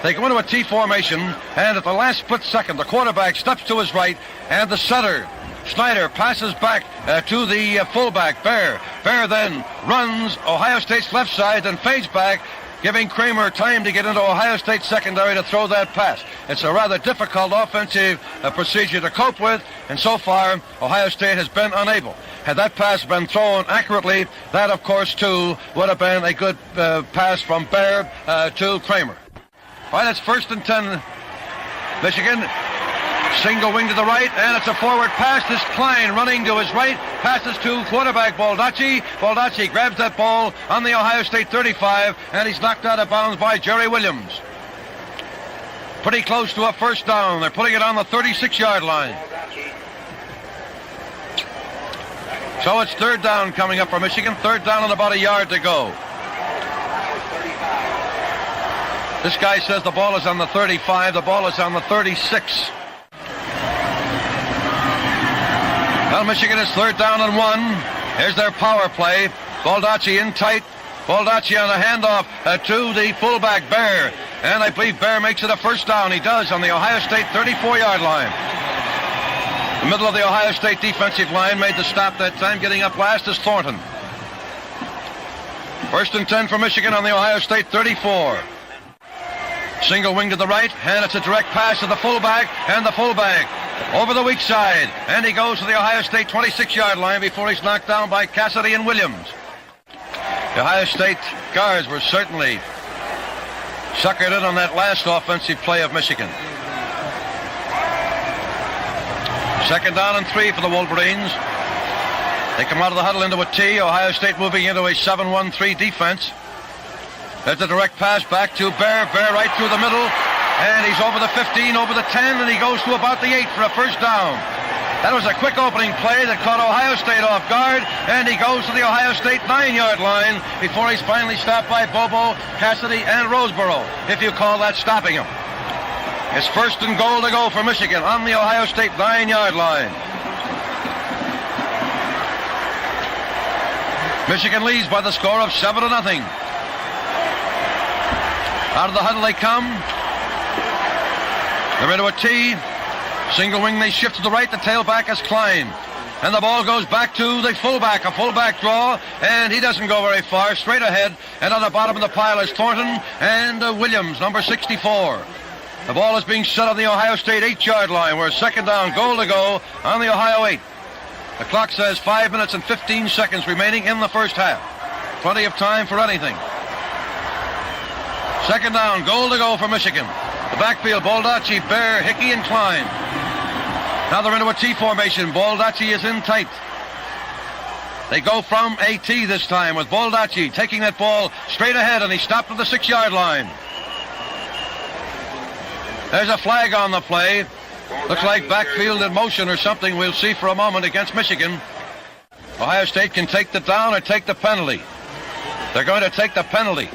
B: They go into a T formation, and at the last split second, the quarterback steps to his right, and the setter, Snyder, passes back to the fullback, Bear. Bear then runs Ohio State's left side and fades back, giving Kramer time to get into Ohio State's secondary to throw that pass. It's a rather difficult offensive procedure to cope with, and so far, Ohio State has been unable. Had that pass been thrown accurately, that, of course, too, would have been a good pass from Bear to Kramer. All right, it's 1st and 10. Michigan, single wing to the right, and it's a forward pass. This Klein running to his right, passes to quarterback Baldacci. Baldacci grabs that ball on the Ohio State 35, and he's knocked out of bounds by Jerry Williams. Pretty close to a first down. They're putting it on the 36-yard line. So it's 3rd down coming up for Michigan. 3rd down and about a yard to go. This guy says the ball is on the 35. The ball is on the 36. Well, Michigan is 3rd down and 1. Here's their power play. Baldacci in tight. Baldacci on a handoff to the fullback, Bear. And I believe Bear makes it a first down. He does on the Ohio State 34-yard line. The middle of the Ohio State defensive line made the stop that time. Getting up last is Thornton. 1st and 10 for Michigan on the Ohio State 34. Single wing to the right, and it's a direct pass to the fullback, and the fullback over the weak side, and he goes to the Ohio State 26-yard line before he's knocked down by Cassidy and Williams. The Ohio State guards were certainly suckered in on that last offensive play of Michigan. 2nd down and 3 for the Wolverines. They come out of the huddle into a T. Ohio State moving into a 7-1-3 defense. There's a direct pass back to Bear. Bear right through the middle. And he's over the 15, over the 10, and he goes to about the 8 for a first down. That was a quick opening play that caught Ohio State off guard, and he goes to the Ohio State 9-yard line before he's finally stopped by Bobo, Cassidy, and Roseboro, if you call that stopping him. It's 1st and goal to go for Michigan on the Ohio State 9-yard line. Michigan leads by the score of 7-0. Out of the huddle they come. They're into a T. Single wing, they shift to the right. The tailback is Klein. And the ball goes back to the fullback. A fullback draw, and he doesn't go very far. Straight ahead. And on the bottom of the pile is Thornton and Williams, number 64. The ball is being set on the Ohio State 8-yard line. We're 2nd down, goal to go on the Ohio 8. The clock says 5 minutes and 15 seconds remaining in the first half. Plenty of time for anything. 2nd down, goal to go for Michigan. The backfield, Baldacci, Bear, Hickey, and Klein. Now they're into a T formation. Baldacci is in tight. They go from a T this time with Baldacci taking that ball straight ahead, and he stopped at the 6-yard line. There's a flag on the play. Looks like backfield in motion or something. We'll see for a moment against Michigan. Ohio State can take the down or take the penalty. They're going to take the penalty.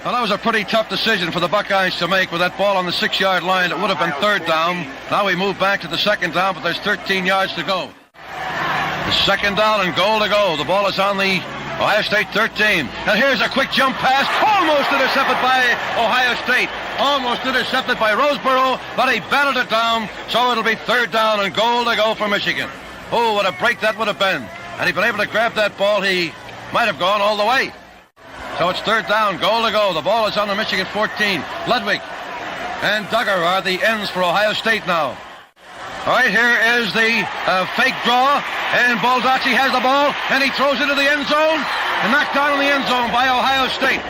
B: Well, that was a pretty tough decision for the Buckeyes to make with that ball on the 6-yard line. It would have been 3rd down. Now we move back to the 2nd down, but there's 13 yards to go. The 2nd down and goal to go. The ball is on the Ohio State 13. And here's a quick jump pass. Almost intercepted by Ohio State. Almost intercepted by Roseboro, but he batted it down. So it'll be 3rd down and goal to go for Michigan. Oh, what a break that would have been. Had he been able to grab that ball, he might have gone all the way. So it's 3rd down, goal to go. The ball is on the Michigan 14. Ludwig and Duggar are the ends for Ohio State now. All right, here is the fake draw, and Baldacci has the ball, and he throws it into the end zone, and knocked down in the end zone by Ohio State.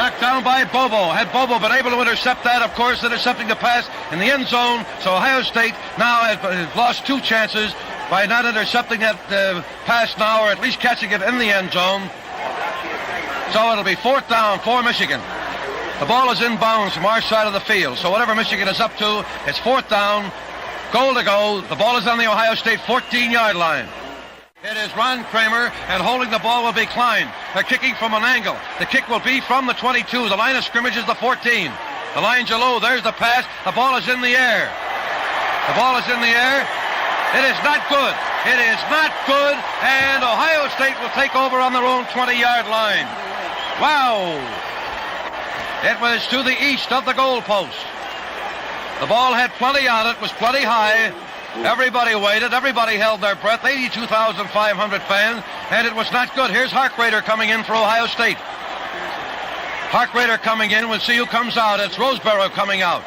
B: Knocked down by Bobo. Had Bobo been able to intercept that, of course, intercepting the pass in the end zone, so Ohio State now has lost 2 chances by not intercepting that pass now, or at least catching it in the end zone. So it'll be 4th down for Michigan. The ball is inbounds from our side of the field. So whatever Michigan is up to, it's 4th down. Goal to go. The ball is on the Ohio State 14-yard line. It is Ron Kramer, and holding the ball will be Klein. They're kicking from an angle. The kick will be from the 22. The line of scrimmage is the 14. Elijah Lowe, there's the pass. The ball is in the air. The ball is in the air. It is not good. It is not good. And Ohio State will take over on their own 20-yard line. Wow. It was to the east of the goalpost. The ball had plenty on it, was plenty high. Everybody waited. Everybody held their breath. 82,500 fans, and it was not good. Here's Harkrader coming in for Ohio State. Harkrader coming in. We'll see who comes out. It's Roseborough coming out.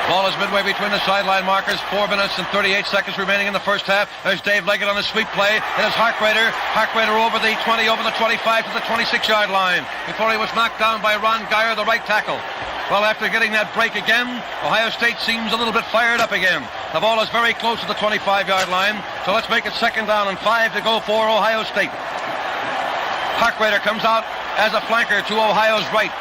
B: Ball is midway between the sideline markers. 4 minutes and 38 seconds remaining in the first half. There's Dave Leggett on the sweep play. It is Harkrader. Harkrader over the 20, over the 25 to the 26-yard line before he was knocked down by Ron Geyer, the right tackle. Well, after getting that break again, Ohio State seems a little bit fired up again. The ball is very close to the 25-yard line, so let's make it 2nd down and 5 to go for Ohio State. Harkrader comes out as a flanker to Ohio's right,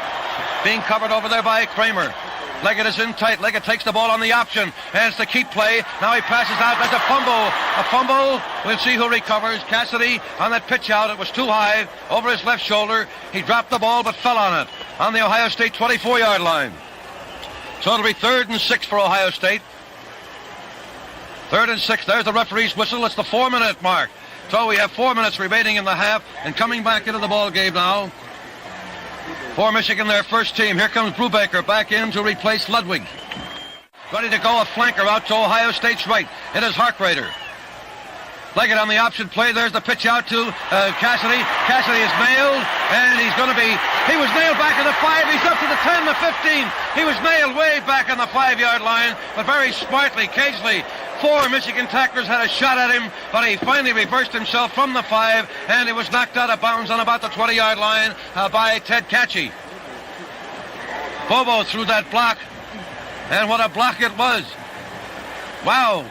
B: being covered over there by Kramer. Leggett is in tight. Leggett takes the ball on the option, and it's the keep play. Now he passes out. There's a fumble. A fumble. We'll see who recovers. Cassidy on that pitch out. It was too high over his left shoulder. He dropped the ball but fell on it on the Ohio State 24-yard line. So it'll be 3rd and 6 for Ohio State. 3rd and 6. There's the referee's whistle. It's the 4-minute mark. So we have 4 minutes remaining in the half, and coming back into the ball game now for Michigan, their first team. Here comes Brubaker back in to replace Ludwig. Ready to go, a flanker out to Ohio State's right. It is Harkrader. Leggett on the option play. There's the pitch out to Cassidy. Cassidy is nailed, and he's going to be... He was nailed back in the 5. He's up to the 10, the 15. He was nailed way back on the 5-yard line, but very smartly, cagely. 4 Michigan tacklers had a shot at him, but he finally reversed himself from the 5, and he was knocked out of bounds on about the 20-yard line by Ted Catchy. Bobo threw that block, and what a block it was. Wow.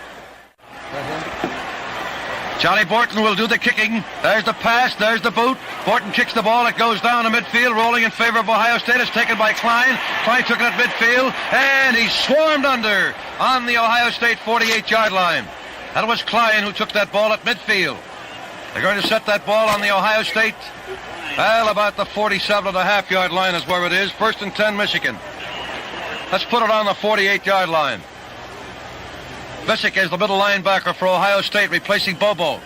B: Johnny Borton will do the kicking. There's the pass. There's the boot. Borton kicks the ball. It goes down to midfield, rolling in favor of Ohio State. It's taken by Klein. Klein took it at midfield, and he swarmed under on the Ohio State 48-yard line. That was Klein who took that ball at midfield. They're going to set that ball on the Ohio State. Well, about the 47.5-yard line is where it is. 1st and 10, Michigan. Let's put it on the 48-yard line. Visick is the middle linebacker for Ohio State, replacing Bobo.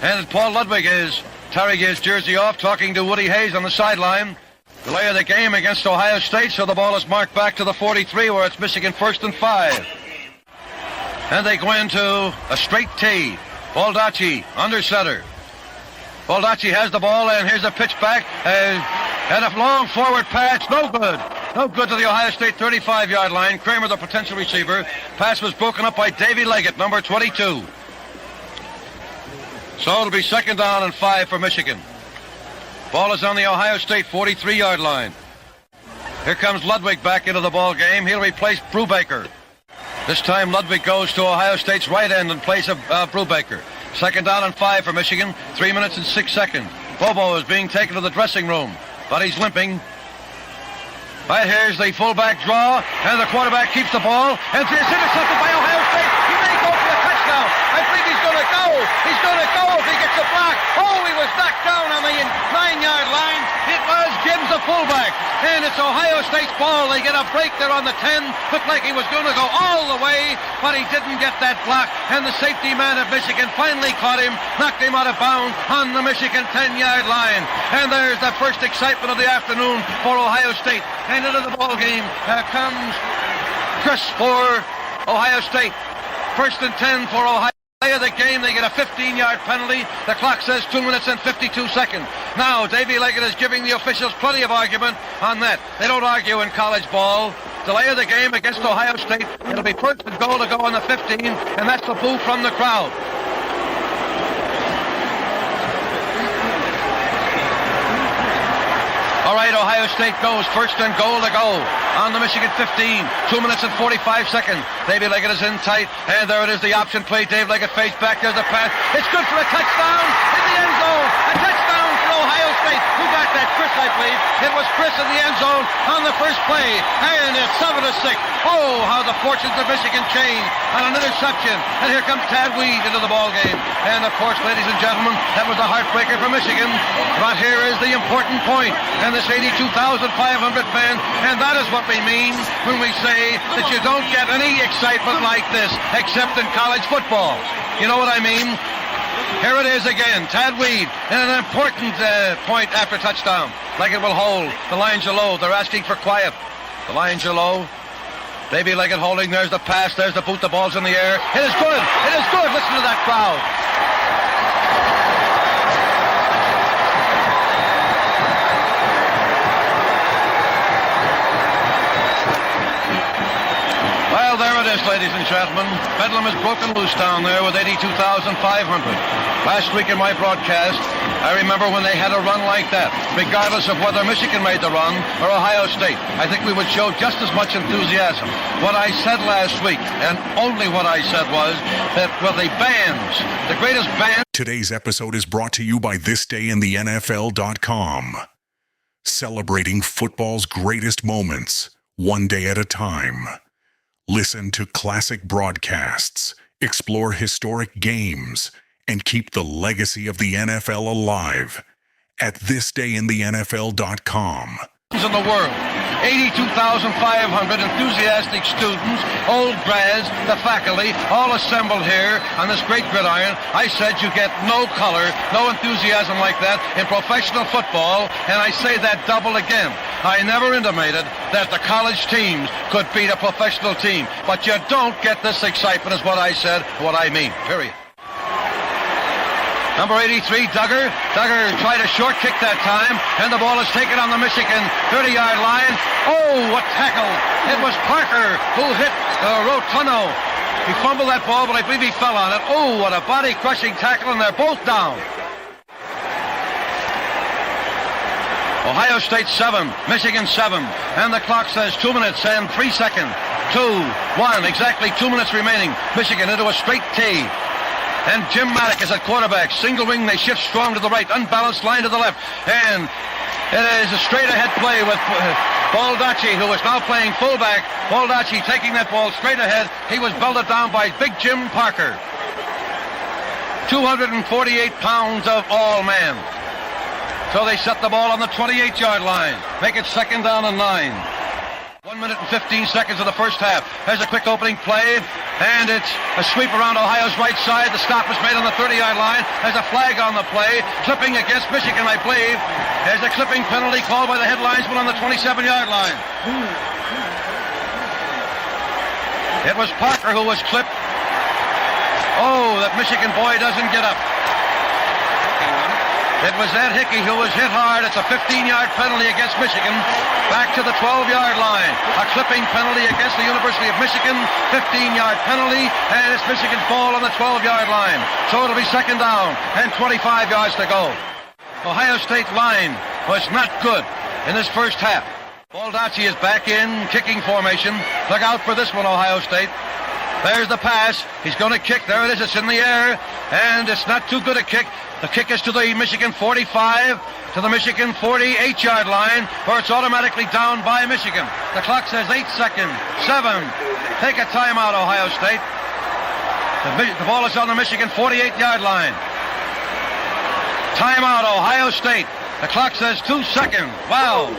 B: And Paul Ludwig is tearing his jersey off, talking to Woody Hayes on the sideline. Delay of the game against Ohio State, so the ball is marked back to the 43, where it's Michigan 1st and 5. And they go into a straight T. Baldacci under center. Baldacci has the ball, and here's a pitch back. And a long forward pass, no good. No good to the Ohio State 35-yard line. Kramer, the potential receiver. Pass was broken up by Davey Leggett, number 22. So it'll be 2nd down and 5 for Michigan. Ball is on the Ohio State 43-yard line. Here comes Ludwig back into the ball game. He'll replace Brubaker. This time Ludwig goes to Ohio State's right end in place of Brubaker. 2nd down and 5 for Michigan. 3 minutes and 6 seconds. Bobo is being taken to the dressing room, but he's limping. Right, here's the fullback draw, and the quarterback keeps the ball, and it's intercepted by Ohio State. He may go for the touchdown. I believe he's going to go. He's going to go if he gets a block. Oh, he was knocked down on the 9-yard line. It was Gibbs, the fullback, and it's Ohio State's ball. They get a break there on the 10. Looked like he was going to go all the way, but he didn't get that block, and the safety man of Michigan finally caught him, knocked him out of bounds on the Michigan 10-yard line. And there's the first excitement of the afternoon for Ohio State. And into the ball game comes Chris for Ohio State. 1st and 10 for Ohio. Play of the game, they get a 15-yard penalty. The clock says 2 minutes and 52 seconds. Now, Davey Leggett is giving the officials plenty of argument on that. They don't argue in college ball. Delay of the game against Ohio State. It'll be 1st and goal to go on the 15, and that's the boo from the crowd. All right, Ohio State goes 1st and goal to go on the Michigan 15. 2 minutes and 45 seconds. Davey Leggett is in tight, and there it is, the option play. Dave Leggett face back. There's a pass. It's good for a touchdown in the end zone. A touchdown for
I: Ohio State. Who got that? Chris, I believe. It was Chris in the end zone on the first play. And it's 7-6. Oh, how the fortunes of Michigan changed on an interception. And here comes Tad Weed into the ball game. And of course, ladies and gentlemen, that was a heartbreaker for Michigan. But here is the important point. And this 82,500 fans. And that is what we mean when we say that you don't get any excitement like this except in college football. You know what I mean? Here it is again, Tad Weed, in an important point after touchdown. Leggett will hold. The lines are low. They're asking for quiet. The lines are low. Davey Leggett holding. There's the pass. There's the boot. The ball's in the air. It is good. It is good. Listen to that crowd. Well, there it is, ladies and gentlemen. Bedlam is broken loose down there with 82,500. Last week in my broadcast, I remember when they had a run like that, regardless of whether Michigan made the run or Ohio State. I think we would show just as much enthusiasm. What I said last week, and only what I said, was that with the bands, the greatest band...
A: Today's episode is brought to you by thisdayinthennfl.com. Celebrating football's greatest moments, one day at a time. Listen to classic broadcasts, explore historic games, and keep the legacy of the NFL alive at thisdayinthennfl.com.
I: In the world, 82,500 enthusiastic students, old grads, the faculty, all assembled here on this great gridiron. I said you get no color, no enthusiasm like that in professional football, and I say that double again. I never intimated that the college teams could beat a professional team, but you don't get this excitement is what I said, what I mean, period. Number 83, Duggar. Duggar tried a short kick that time, and the ball is taken on the Michigan 30-yard line. Oh, what tackle! It was Parker who hit Rotuno. He fumbled that ball, but I believe he fell on it. Oh, what a body-crushing tackle, and they're both down. Ohio State 7, Michigan 7, and the clock says 2 minutes and 3 seconds. 2, 1, exactly 2 minutes remaining. Michigan into a straight T. And Jim Maddock is at quarterback. Single wing, they shift strong to the right. Unbalanced line to the left. And it is a straight-ahead play with Baldacci, who is now playing fullback. Baldacci taking that ball straight ahead. He was belted down by Big Jim Parker. 248 pounds of all man. So they set the ball on the 28-yard line. Make it 2nd down and 9. 1 minute and 15 seconds of the first half. There's a quick opening play, and it's a sweep around Ohio's right side. The stop was made on the 30-yard line. There's a flag on the play. Clipping against Michigan, I believe. There's a clipping penalty called by the head linesman on the 27-yard line. It was Parker who was clipped. Oh, that Michigan boy doesn't get up. It was Ed Hickey who was hit hard. It's a 15-yard penalty against Michigan. Back to the 12-yard line. A clipping penalty against the University of Michigan. 15-yard penalty, and it's Michigan's ball on the 12-yard line. So it'll be 2nd down and 25 yards to go. Ohio State line was not good in this first half. Baldacci is back in kicking formation. Look out for this one, Ohio State. There's the pass. He's going to kick. There it is. It's in the air. And it's not too good a kick. The kick is to the Michigan 45, to the Michigan 48-yard line, where it's automatically down by Michigan. The clock says 8 seconds. 7. Take a timeout, Ohio State. The ball is on the Michigan 48-yard line. Timeout, Ohio State. The clock says 2 seconds. Wow.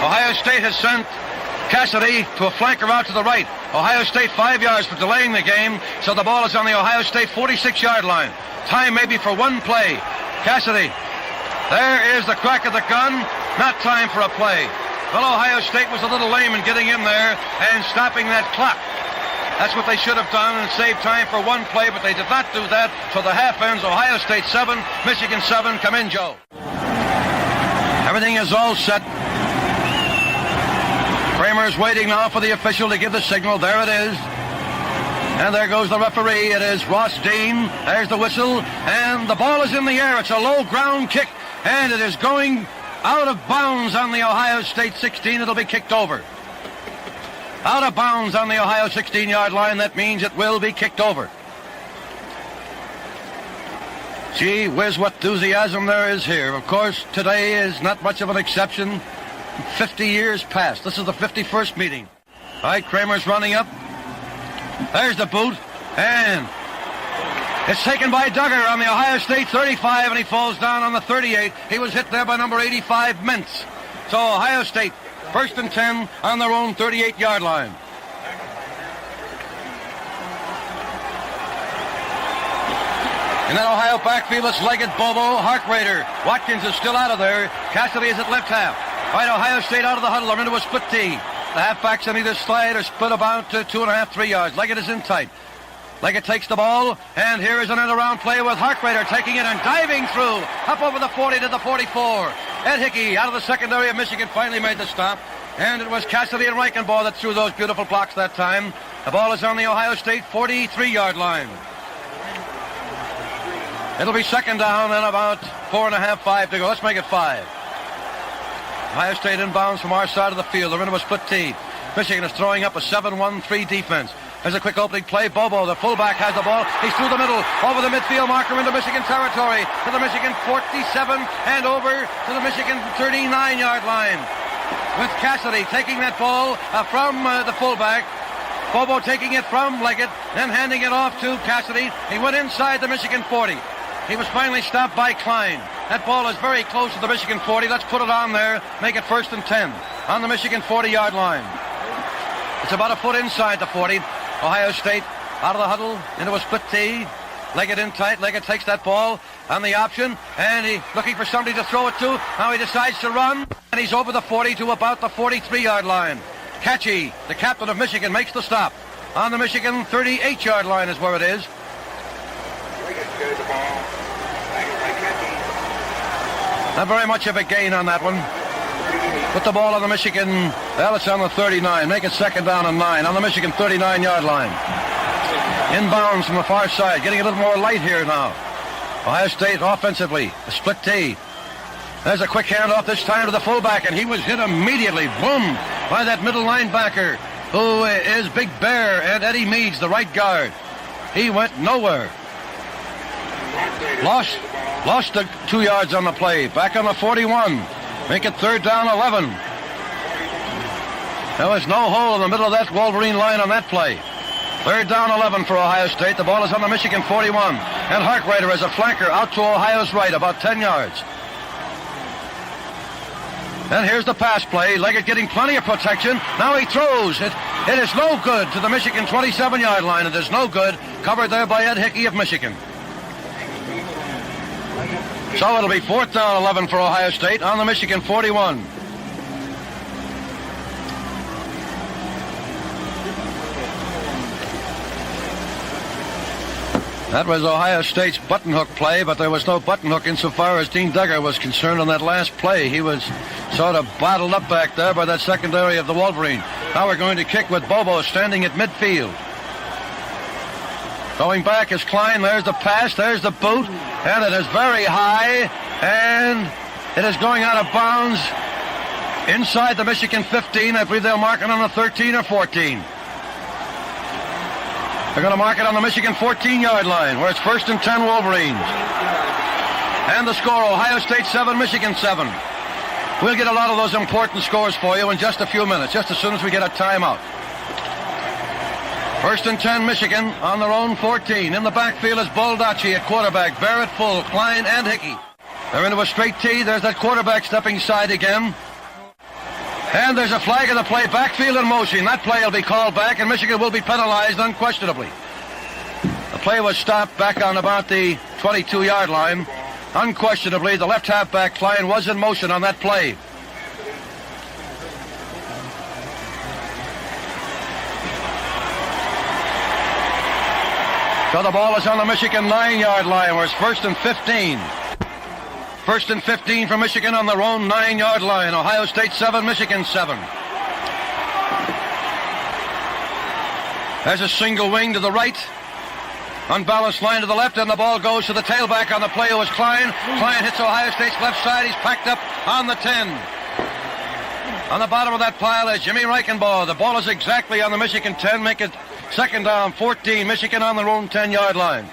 I: Ohio State has sent Cassidy to a flanker out to the right. Ohio State 5 yards for delaying the game, so the ball is on the Ohio State 46-yard line. Time maybe for one play. Cassidy. There is the crack of the gun. Not time for a play. Well, Ohio State was a little lame in getting in there and stopping that clock. That's what they should have done and saved time for one play, but they did not do that. So the half ends Ohio State 7, Michigan 7. Come in, Joe. Everything is all set. Kramer's waiting now for the official to give the signal. There it is. And there goes the referee. It is Ross Dean. There's the whistle. And the ball is in the air. It's a low ground kick. And it is going out of bounds on the Ohio State 16. It'll be kicked over. Out of bounds on the Ohio 16-yard line. That means it will be kicked over. Gee whiz, what enthusiasm there is here. Of course, today is not much of an exception. 50 years past. This is the 51st meeting. All right, Kramer's running up. There's the boot. And it's taken by Duggar on the Ohio State 35, and he falls down on the 38. He was hit there by number 85, Mintz. So Ohio State, 1st and 10 on their own 38-yard line. In that Ohio backfield, it's Leggett, Bobo, Harkrader. Watkins is still out of there. Cassidy is at left half. Right, Ohio State out of the huddle. They're into a split tee. The halfbacks on either side are split about 2.5, 3 yards. Leggett is in tight. Leggett takes the ball, and here is an end-around play with Harkrader taking it and diving through, up over the 40 to the 44. Ed Hickey, out of the secondary of Michigan, finally made the stop, and it was Cassidy and Reichenbach that threw those beautiful blocks that time. The ball is on the Ohio State 43-yard line. It'll be 2nd down and about 4.5, 5 to go. Let's make it 5. Ohio State inbounds from our side of the field. They're into a split tee. Michigan is throwing up a 7-1-3 defense. There's a quick opening play. Bobo, the fullback, has the ball. He's through the middle, over the midfield marker into Michigan territory, to the Michigan 47 and over to the Michigan 39-yard line. With Cassidy taking that ball from the fullback. Bobo taking it from Leggett, then handing it off to Cassidy. He went inside the Michigan 40. He was finally stopped by Klein. That ball is very close to the Michigan 40. Let's put it on there. Make it 1st and 10 on the Michigan 40-yard line. It's about a foot inside the 40. Ohio State out of the huddle into a split tee. Leggett in tight. Leggett takes that ball on the option, and he's looking for somebody to throw it to. Now he decides to run, and he's over the 40 to about the 43-yard line. Catchy, the captain of Michigan, makes the stop. On the Michigan 38-yard line is where it is. Not very much of a gain on that one. Put the ball on the Michigan, well, it's on the 39. Make it 2nd down and 9 on the Michigan 39-yard line. Inbounds from the far side, getting a little more light here now. Ohio State offensively, a split tee. There's a quick handoff this time to the fullback, and he was hit immediately, boom, by that middle linebacker, who is Big Bear, and Eddie Meads, the right guard. He went nowhere. Lost the 2 yards on the play. Back on the 41. Make it 3rd down, 11. There was no hole in the middle of that Wolverine line on that play. 3rd down, 11 for Ohio State. The ball is on the Michigan 41. And Harkrader as a flanker out to Ohio's right, about 10 yards. And here's the pass play. Leggett getting plenty of protection. Now he throws. It is no good to the Michigan 27-yard line. It is no good. Covered there by Ed Hickey of Michigan. So it'll be 4th down, 11 for Ohio State on the Michigan 41. That was Ohio State's button hook play, but there was no button hook insofar as Dean Duggar was concerned on that last play. He was sort of bottled up back there by that secondary of the Wolverine. Now we're going to kick with Bobo standing at midfield. Going back is Klein. There's the pass. There's the boot. And it is very high. And it is going out of bounds inside the Michigan 15. I believe they'll mark it on the 13 or 14. They're going to mark it on the Michigan 14-yard line, where it's 1st and 10 Wolverines. And the score, Ohio State 7, Michigan 7. We'll get a lot of those important scores for you in just a few minutes, just as soon as we get a timeout. 1st and 10, Michigan on their own 14. In the backfield is Baldacci at quarterback. Barrett full, Klein and Hickey. They're into a straight tee. There's that quarterback stepping side again. And there's a flag in the play. Backfield in motion. That play will be called back, and Michigan will be penalized unquestionably. The play was stopped back on about the 22-yard line. Unquestionably, the left halfback, Klein, was in motion on that play. So the ball is on the Michigan 9-yard line, where it's 1st and 15. 1st and 15 for Michigan on their own 9-yard line. Ohio State 7, Michigan 7. There's a single wing to the right. Unbalanced line to the left, and the ball goes to the tailback on the play. It was Klein. Klein hits Ohio State's left side. He's packed up on the 10. On the bottom of that pile is Jimmy Reichenbach. The ball is exactly on the Michigan 10. Make it 2nd down, 14. Michigan on their own 10-yard line.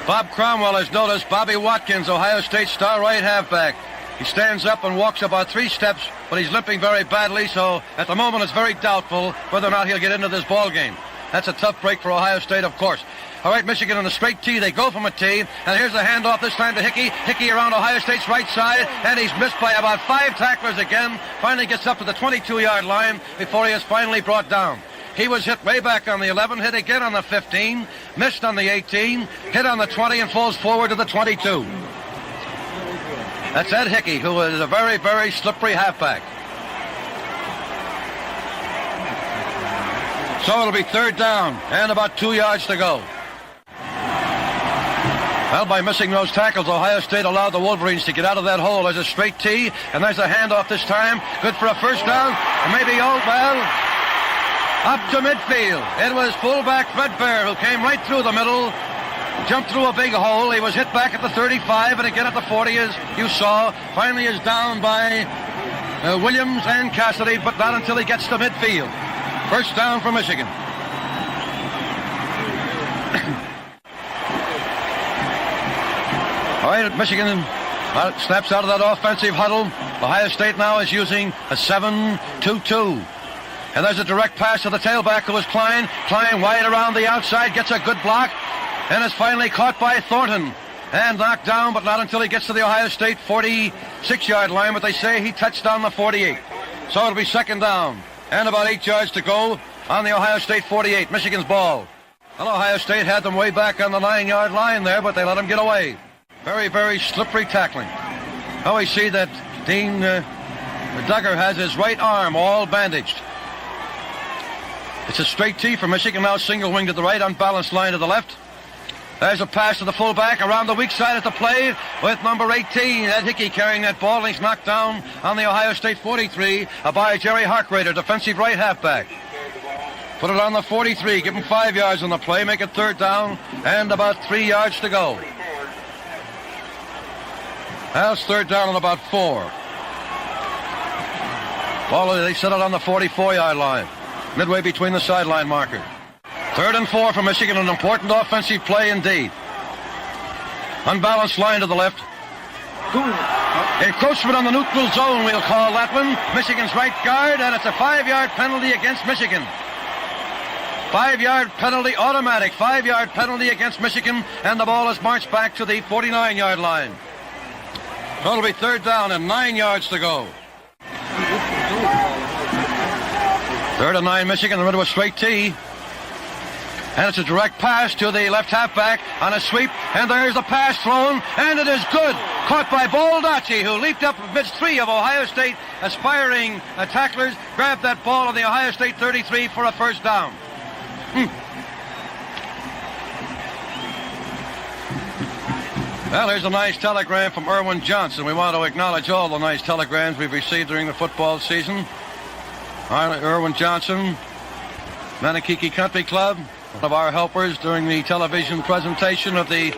I: Bob Cromwell has noticed Bobby Watkins, Ohio State star right halfback. He stands up and walks about 3 steps, but he's limping very badly, so at the moment it's very doubtful whether or not he'll get into this ball game. That's a tough break for Ohio State, of course. All right, Michigan on a straight tee. They go from a tee, and here's the handoff this time to Hickey. Hickey around Ohio State's right side, and he's missed by about 5 tacklers again. Finally gets up to the 22-yard line before he is finally brought down. He was hit way back on the 11, hit again on the 15, missed on the 18, hit on the 20, and falls forward to the 22. That's Ed Hickey, who is a very, very slippery halfback. So it'll be 3rd down and about 2 yards to go. Well, by missing those tackles, Ohio State allowed the Wolverines to get out of that hole. There's a straight tee, and there's a handoff this time. Good for a first down. Maybe up to midfield. It was fullback Fred Bear who came right through the middle, jumped through a big hole. He was hit back at the 35 and again at the 40, as you saw. Finally is down by Williams and Cassidy, but not until he gets to midfield. First down for Michigan. All right, Michigan snaps out of that offensive huddle. Ohio State now is using a 7-2-2. And there's a direct pass to the tailback, who is Klein. Klein wide around the outside, gets a good block, and is finally caught by Thornton. And knocked down, but not until he gets to the Ohio State 46-yard line, but they say he touched on the 48. So it'll be 2nd down, and about 8 yards to go on the Ohio State 48, Michigan's ball. Well, Ohio State had them way back on the 9-yard line there, but they let them get away. Very, very slippery tackling. Now we see that Dean Duggar has his right arm all bandaged. It's a straight tee for Michigan, now single wing to the right, unbalanced line to the left. There's a pass to the fullback around the weak side at the play with number 18, Ed Hickey, carrying that ball, and he's knocked down on the Ohio State 43 by Jerry Harkrader, defensive right halfback. Put it on the 43, give him 5 yards on the play, make it 3rd down, and about 3 yards to go. That's 3rd down and about 4. Ball, they set it on the 44-yard line, midway between the sideline marker. 3rd and 4 for Michigan, an important offensive play indeed. Unbalanced line to the left. Encroachment on the neutral zone, we'll call that one. Michigan's right guard, and it's a 5-yard penalty against Michigan. 5-yard penalty, automatic 5-yard penalty against Michigan, and the ball is marched back to the 49-yard line. So it'll be 3rd down and 9 yards to go. 3rd and 9, Michigan, they're into a straight tee. And it's a direct pass to the left halfback on a sweep, and there's the pass thrown, and it is good. Caught by Baldacci, who leaped up amidst 3 of Ohio State aspiring tacklers, grabbed that ball on the Ohio State 33 for a first down. Well, here's a nice telegram from Erwin Johnson. We want to acknowledge all the nice telegrams we've received during the football season. Erwin Johnson, Manakiki Country Club, one of our helpers during the television presentation of the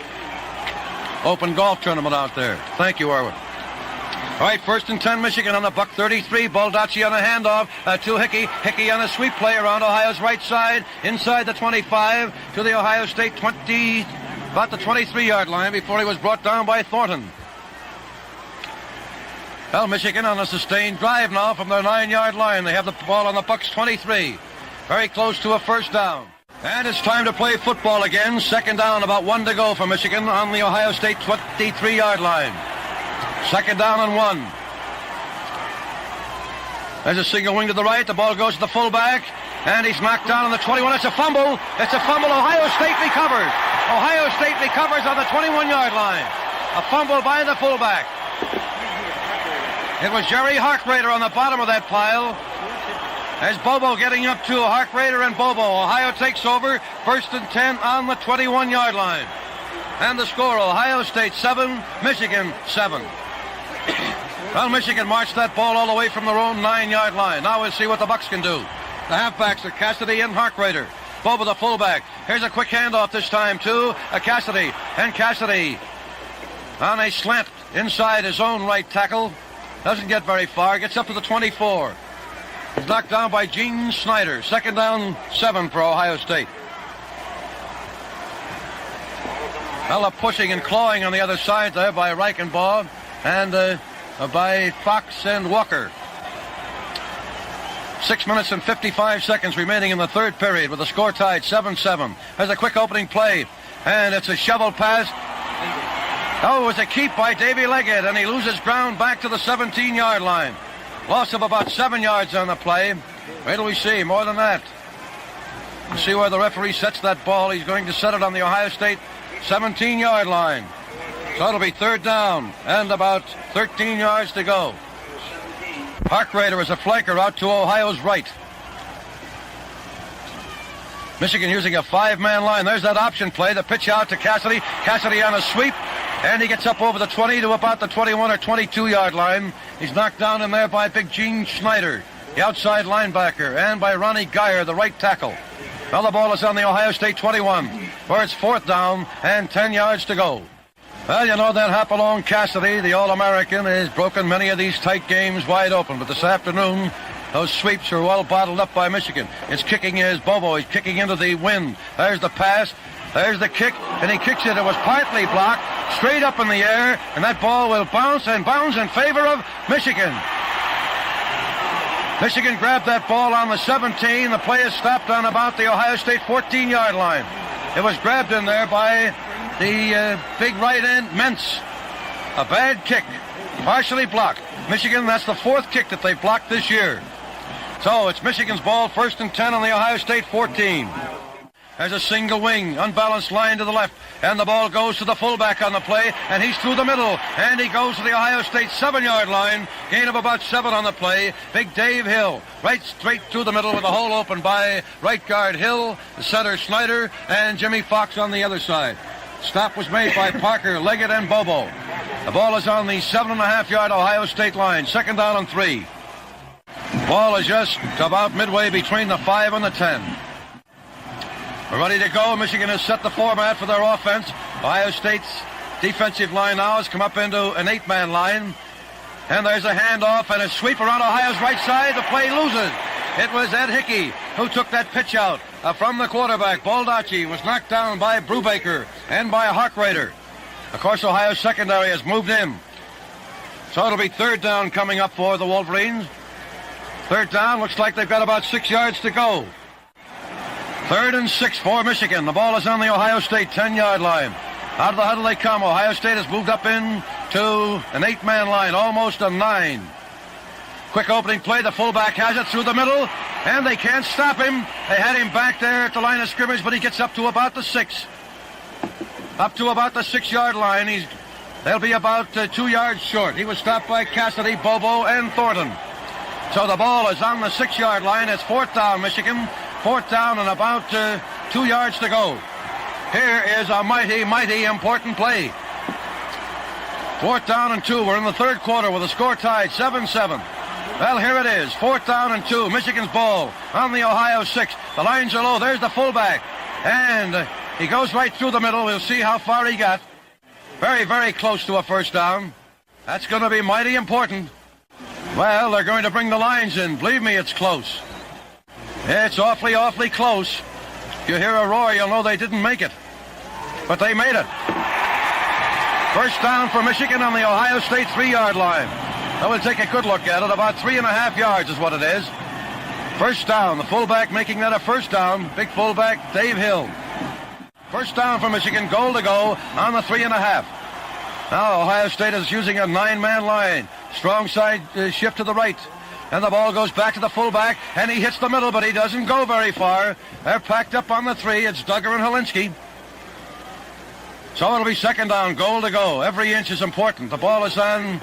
I: Open Golf Tournament out there. Thank you, Erwin. All right, 1st and 10, Michigan on the buck 33. Baldacci on a handoff to Hickey. Hickey on a sweep play around Ohio's right side, inside the 25 to the Ohio State 20, about the 23-yard line before he was brought down by Thornton. Well, Michigan on a sustained drive now from their 9-yard line. They have the ball on the Bucks 23. Very close to a first down. And it's time to play football again. 2nd down, about 1 to go for Michigan on the Ohio State 23-yard line. 2nd down and 1. There's a single wing to the right. The ball goes to the fullback, and he's knocked down on the 21. It's a fumble. It's a fumble. Ohio State recovers. Ohio State recovers on the 21-yard line. A fumble by the fullback. It was Jerry Harkrader on the bottom of that pile. As Bobo getting up to Harkrader and Bobo. Ohio takes over. 1st and 10 on the 21-yard line. And the score, Ohio State 7, Michigan 7. Well, Michigan marched that ball all the way from their own 9-yard line. Now we'll see what the Bucks can do. The halfbacks are Cassidy and Harkrader. Bobo the fullback. Here's a quick handoff this time to Cassidy. And Cassidy on a slant inside his own right tackle. Doesn't get very far. Gets up to the 24. He's knocked down by Gene Snyder. 2nd down, 7 for Ohio State. Well, pushing and clawing on the other side there by Reichenbaugh and by Fox and Walker. 6 minutes and 55 seconds remaining in the third period with the score tied 7-7. There's a quick opening play, and it's a shovel pass. Oh, it was a keep by Davy Leggett, and he loses ground back to the 17-yard line. Loss of about 7 yards on the play. Wait till we see, more than that. We'll see where the referee sets that ball. He's going to set it on the Ohio State 17-yard line. So it'll be third down and about 13 yards to go. Harkrader is a flanker out to Ohio's right. Michigan using a 5-man line. There's that option play. The pitch out to Cassidy. Cassidy on a sweep. And he gets up over the 20 to about the 21 or 22-yard line. He's knocked down in there by Big Gene Schneider, the outside linebacker, and by Ronnie Geyer, the right tackle. Now the ball is on the Ohio State 21, where it's fourth down and 10 yards to go. Well, you know that Hopalong Cassidy, the All-American, has broken many of these tight games wide open. But this afternoon, those sweeps are well bottled up by Michigan. It's kicking his Bobo. He's kicking into the wind. There's the pass. There's the kick, and he kicks it. It was partly blocked, straight up in the air, and that ball will bounce and bounds in favor of Michigan. Michigan grabbed that ball on the 17. The play is stopped on about the Ohio State 14-yard line. It was grabbed in there by the big right end, Mentz. A bad kick, partially blocked. Michigan, that's the fourth kick that they've blocked this year. So it's Michigan's ball, first and 10 on the Ohio State 14. There's a single wing, unbalanced line to the left, and the ball goes to the fullback on the play, and he's through the middle, and he goes to the Ohio State 7-yard line, gain of about 7 on the play. Big Dave Hill, right straight through the middle with a hole open by right guard Hill, the center Snyder, and Jimmy Fox on the other side. Stop was made by Parker, Leggett, and Bobo. The ball is on the 7.5-yard Ohio State line, second down and 3. Ball is just about midway between the 5 and the 10. We're ready to go. Michigan has set the format for their offense. Ohio State's defensive line now has come up into an 8-man line. And there's a handoff and a sweep around Ohio's right side. The play loses. It was Ed Hickey who took that pitch out from the quarterback. Baldacci was knocked down by Brubaker and by Harkrader. Of course, Ohio's secondary has moved in. So it'll be third down coming up for the Wolverines. Third down, looks like they've got about 6 yards to go. 3rd and 6 for Michigan. The ball is on the Ohio State 10-yard line. Out of the huddle they come. Ohio State has moved up into an 8-man line, almost a 9. Quick opening play. The fullback has it through the middle, and they can't stop him. They had him back there at the line of scrimmage, but he gets up to about the 6. Up to about the 6-yard line. They'll be about 2 yards short. He was stopped by Cassidy, Bobo, and Thornton. So the ball is on the 6-yard line. It's fourth down, Michigan. Fourth down and about 2 yards to go. Here is a mighty, mighty important play. Fourth down and 2. We're in the third quarter with the score tied 7-7. Well, here it is. Fourth down and 2. Michigan's ball on the Ohio 6. The lines are low. There's the fullback. And he goes right through the middle. We'll see how far he got. Very, very close to a first down. That's going to be mighty important. Well, they're going to bring the lines in. Believe me, it's close. It's awfully, awfully close. If you hear a roar, you'll know they didn't make it. But they made it. First down for Michigan on the Ohio State 3-yard line. Now we'll take a good look at it. About 3.5 yards is what it is. First down. The fullback making that a first down. Big fullback, Dave Hill. First down for Michigan. Goal to go on the 3.5. Now Ohio State is using a 9-man line. Strong side shift to the right. And the ball goes back to the fullback, and he hits the middle, but he doesn't go very far. They're packed up on the 3. It's Duggar and Helinski. So it'll be second down, goal to go. Every inch is important. The ball is on.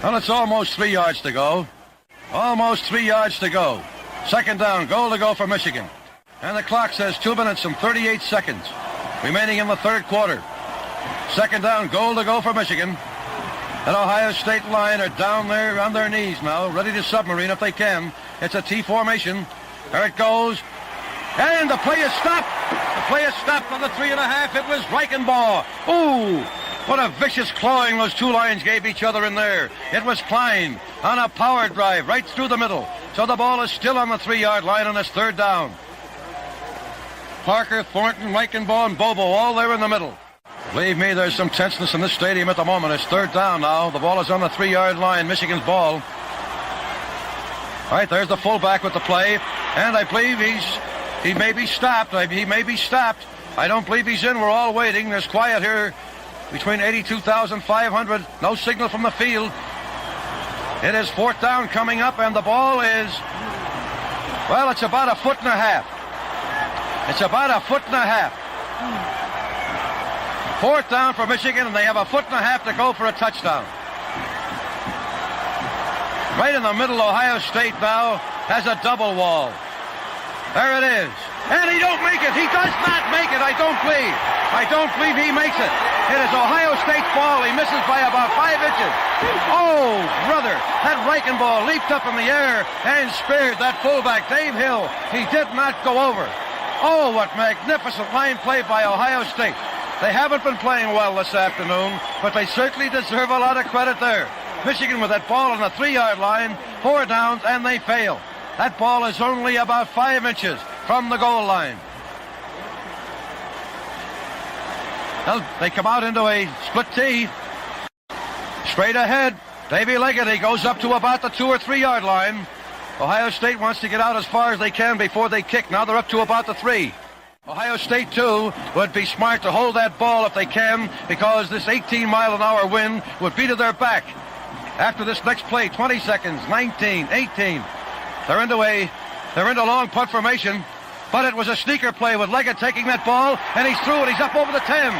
I: Well, it's almost 3 yards to go. Almost 3 yards to go. Second down, goal to go for Michigan. And the clock says 2 minutes and 38 seconds remaining in the third quarter. Second down, goal to go for Michigan. And Ohio State line are down there on their knees now, ready to submarine if they can. It's a T formation. There it goes. And the play is stopped. The play is stopped on the 3.5. It was Reichenbaugh. Ooh, what a vicious clawing those two lines gave each other in there. It was Klein on a power drive right through the middle. So the ball is still on the 3-yard line on this third down. Parker, Thornton, Reichenbaugh, and Bobo, all there in the middle. Believe me, there's some tenseness in this stadium at the moment. It's third down now. The ball is on the 3-yard line, Michigan's ball. All right, there's the fullback with the play, and I believe he may be stopped. He may be stopped. I don't believe he's in. We're all waiting. There's quiet here between 82,500. No signal from the field. It is fourth down coming up, and the ball is, well, it's about a foot and a half. It's about a foot and a half. Fourth down for Michigan, and they have a foot and a half to go for a touchdown. Right in the middle, Ohio State now has a double wall. There it is. And he don't make it. He does not make it, I don't believe. I don't believe he makes it. It is Ohio State's ball. He misses by about 5 inches. Oh, brother. That Reichenbaugh leaped up in the air and spared that fullback, Dave Hill. He did not go over. Oh, what magnificent line play by Ohio State. They haven't been playing well this afternoon, but they certainly deserve a lot of credit there. Michigan with that ball on the 3-yard line, 4 downs, and they fail. That ball is only about 5 inches from the goal line. Well, they come out into a split tee. Straight ahead, Davy Leggett, he goes up to about the 2 or 3 yard line. Ohio State wants to get out as far as they can before they kick. Now they're up to about the 3. Ohio State, too, would be smart to hold that ball if they can, because this 18-mile-an-hour wind would be to their back. After this next play, 20 seconds, 19, 18. They're into long punt formation, but it was a sneaker play with Leggett taking that ball, and he's through it. He's up over the 10.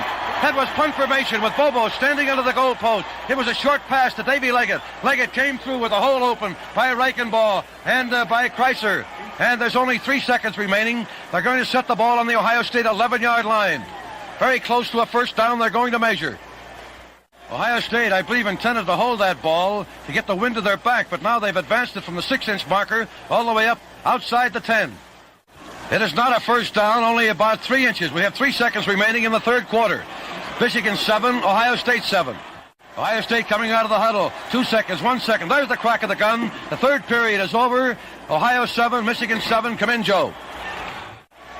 I: That was punt formation with Bobo standing under the goalpost. It was a short pass to Davy Leggett. Leggett came through with a hole open by Reichenbaugh and by Kreiser. And there's only 3 seconds remaining. They're going to set the ball on the Ohio State 11-yard line. Very close to a first down. They're going to measure. Ohio State, I believe, intended to hold that ball to get the wind to their back, but now they've advanced it from the 6-inch marker all the way up outside the 10. It is not a first down, only about 3 inches. We have 3 seconds remaining in the third quarter. Michigan 7, Ohio State 7. Ohio State coming out of the huddle. 2 seconds, 1 second. There's the crack of the gun. The third period is over. Ohio 7, Michigan 7. Come in, Joe.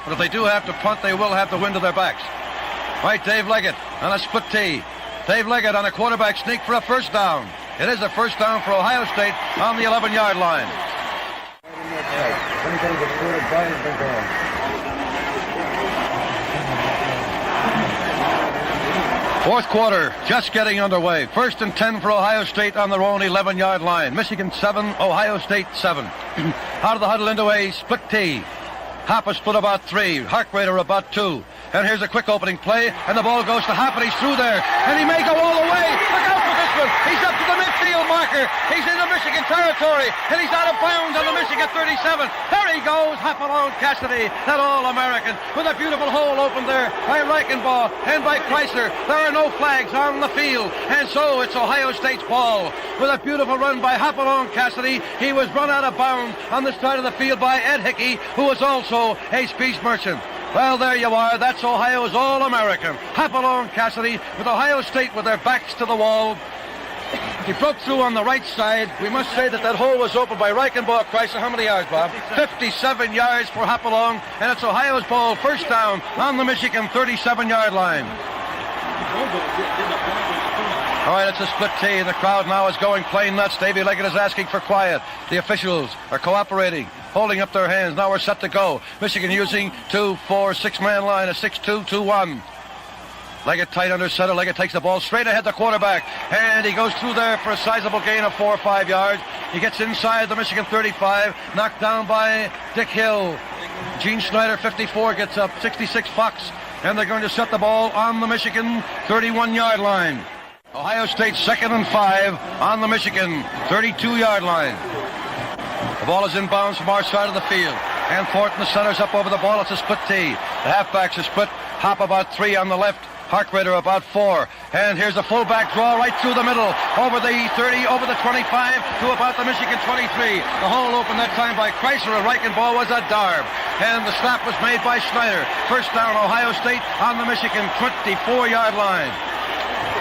I: But if they do have to punt, they will have the wind to their backs. Right, Dave Leggett on a split tee. Dave Leggett on a quarterback sneak for a first down. It is a first down for Ohio State on the 11-yard line. Fourth quarter just getting underway. 1st and 10 for Ohio State on their own 11-yard line. Michigan 7, Ohio State 7. Out of the huddle into a split tee. Hop is split about 3. Harkrader about 2. And here's a quick opening play, and the ball goes to Hop, and he's through there, and he may go all the way. Look out for this one. He's up to the midfield marker. He's in the Michigan territory, and he's out of bounds on the Michigan 37. There he goes, Hopalong Cassidy, that All-American, with a beautiful hole opened there by Reichenbaugh and by Kreiser. There are no flags on the field, and so it's Ohio State's ball. With a beautiful run by Hopalong Cassidy, he was run out of bounds on the side of the field by Ed Hickey, who was also a speech merchant. Well, there you are. That's Ohio's All-American. Hopalong Cassidy with Ohio State with their backs to the wall. He broke through on the right side. We must say that hole was opened by Reichenbaugh. Kreiser, how many yards, Bob? 57 yards for Hopalong, and it's Ohio's ball, first down on the Michigan 37-yard line. All right, it's a split tee. The crowd now is going plain nuts. Davy Leggett is asking for quiet. The officials are cooperating, holding up their hands. Now we're set to go. Michigan using 2-4-6-man line, a 6-2-2-1. Leggett tight under center. Leggett takes the ball straight ahead the quarterback, and he goes through there for a sizable gain of 4 or 5 yards. He gets inside the Michigan 35, knocked down by Dick Hill. Gene Snyder, 54, gets up. 66 Fox, and they're going to set the ball on the Michigan 31-yard line. Ohio State 2nd and 5 on the Michigan 32-yard line. The ball is inbounds from our side of the field. And Thornton, the center's up over the ball. It's a split tee. The halfbacks are split. Hop about 3 on the left. Harkrader about 4. And here's the fullback draw right through the middle. Over the 30, over the 25 to about the Michigan 23. The hole opened that time by Kreiser. A Reichenbaugh was a darb. And the snap was made by Schneider. First down, Ohio State on the Michigan 24-yard line.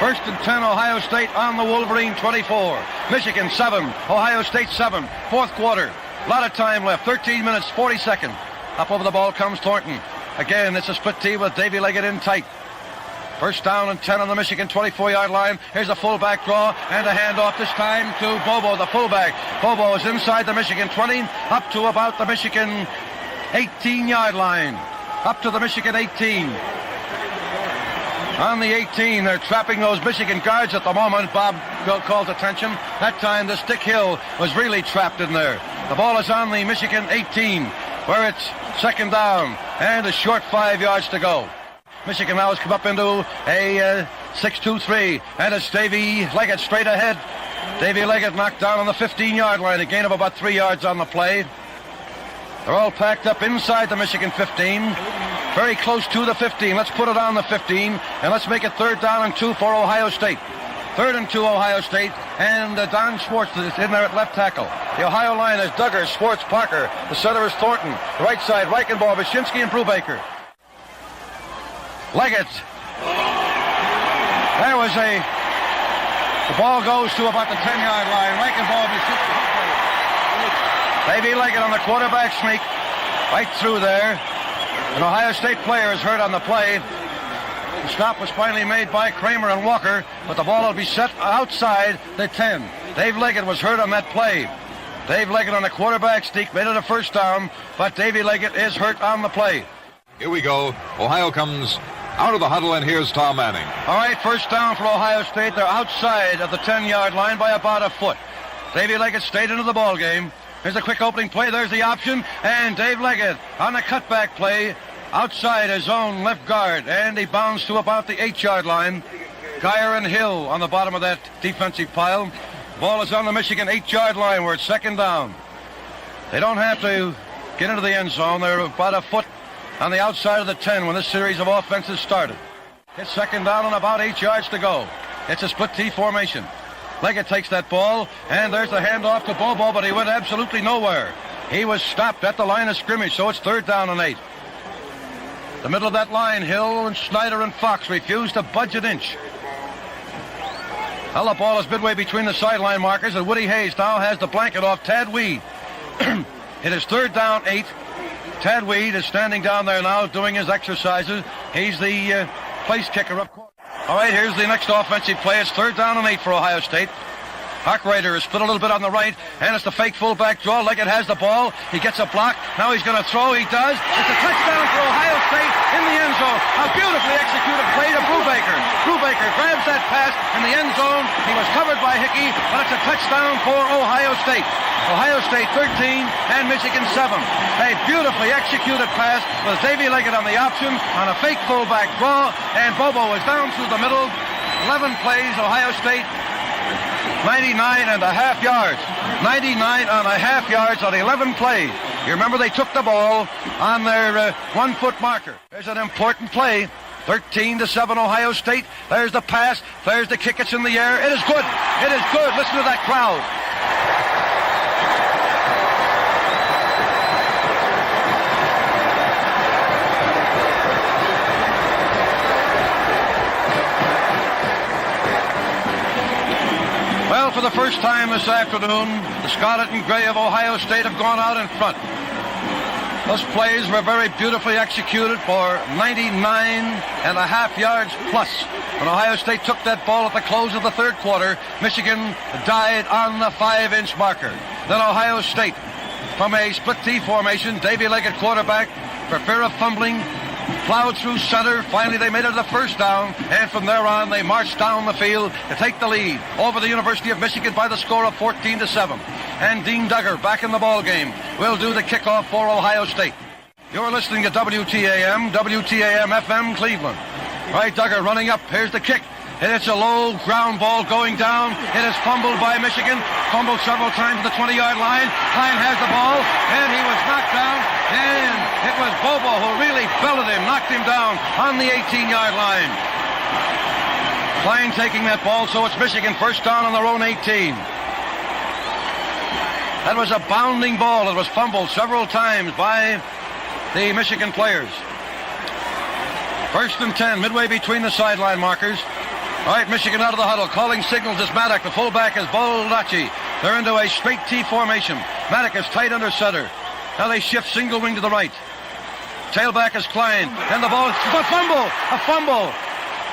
I: 1st and 10, Ohio State on the Wolverine 24. Michigan 7, Ohio State 7. Fourth quarter. A lot of time left. 13 minutes, 40 seconds. Up over the ball comes Thornton. Again, it's a split T with Davy Leggett in tight. First down and 10 on the Michigan 24-yard line. Here's a fullback draw and a handoff this time to Bobo, the fullback. Bobo is inside the Michigan 20, up to about the Michigan 18-yard line. Up to the Michigan 18. On the 18, they're trapping those Michigan guards at the moment. Bob calls attention. That time, the Stick Hill was really trapped in there. The ball is on the Michigan 18, where it's second down and a short 5 yards to go. Michigan now has come up into a 6-2-3, and it's Davy Leggett straight ahead. Davy Leggett knocked down on the 15-yard line, a gain of about 3 yards on the play. They're all packed up inside the Michigan 15, very close to the 15. Let's put it on the 15, and let's make it 3rd down and 2 for Ohio State. 3rd and 2 Ohio State, and Don Schwartz is in there at left tackle. The Ohio line is Duggar, Schwartz, Parker. The center is Thornton. The right side, Reichenball, Wyshynski, and Brubaker. Leggett. There was the ball goes to about the 10-yard line. Reichenball, Wyshynski. Davy Leggett on the quarterback sneak, right through there. An Ohio State player is hurt on the play. The stop was finally made by Kramer and Walker, but the ball will be set outside the 10. Dave Leggett was hurt on that play. Dave Leggett on the quarterback sneak made it a first down, but Davy Leggett is hurt on the play.
C: Here we go. Ohio comes out of the huddle, and here's Tom Manning.
I: All right, first down for Ohio State. They're outside of the 10-yard line by about a foot. Davy Leggett stayed into the ball game. Here's a quick opening play. There's the option, and Dave Leggett on the cutback play outside his own left guard, and he bounds to about the 8-yard line. Geyer and Hill on the bottom of that defensive pile. Ball is on the Michigan 8-yard line where it's second down. They don't have to get into the end zone. They're about a foot on the outside of the 10 when this series of offenses started. It's second down and about 8 yards to go. It's a split T formation. Leggett takes that ball, and there's the handoff to Bobo, but he went absolutely nowhere. He was stopped at the line of scrimmage, so it's 3rd down and 8. The middle of that line, Hill and Snyder and Fox refuse to budge an inch. Well, the ball is midway between the sideline markers, and Woody Hayes now has the blanket off Tad Weed. It is 3rd down, 8. Tad Weed is standing down there now doing his exercises. He's the place kicker up court. All right, here's the next offensive play. It's 3rd down and 8 for Ohio State. Harkrider is split a little bit on the right, and it's the fake fullback draw. Leggett has the ball. He gets a block. Now he's going to throw. He does. It's a touchdown for Ohio State in the end zone. A beautifully executed play to Brubaker. Brubaker grabs that pass in the end zone. He was covered by Hickey, but it's a touchdown for Ohio State. Ohio State 13 and Michigan 7. A beautifully executed pass with Davy Leggett on the option on a fake fullback draw, and Bobo is down through the middle. 11 plays, Ohio State 99 and a half yards. 99 and a half yards on 11 plays. You remember they took the ball on their 1 foot marker. There's an important play. 13-7 Ohio State. There's the pass. There's the kick. It's in the air. It is good. It is good. Listen to that crowd. Well, for the first time this afternoon, the Scarlet and Gray of Ohio State have gone out in front. Those plays were very beautifully executed for 99 and a half yards plus. When Ohio State took that ball at the close of the 3rd quarter, Michigan died on the 5-inch marker. Then Ohio State, from a split T formation, Davy Leggett quarterback, for fear of fumbling, plowed through center. Finally, they made it a first down, and from there on, they marched down the field to take the lead over the University of Michigan by the score of 14-7. And Dean Duggar, back in the ball game, will do the kickoff for Ohio State. You're listening to WTAM FM Cleveland. Right, Duggar running up. Here's the kick. And it's a low ground ball going down. It is fumbled by Michigan. Fumbled several times at the 20-yard line. Klein has the ball, and he was knocked down. And it was Bobo who really belted him, knocked him down on the 18-yard line. Klein taking that ball, so it's Michigan first down on their own 18. That was a bounding ball. It was fumbled several times by the Michigan players. 1st and 10, midway between the sideline markers. All right, Michigan out of the huddle. Calling signals is Maddock. The fullback is Baldacci. They're into a straight T formation. Maddock is tight under center. Now they shift single wing to the right. Tailback is Klein. And the ball, a fumble.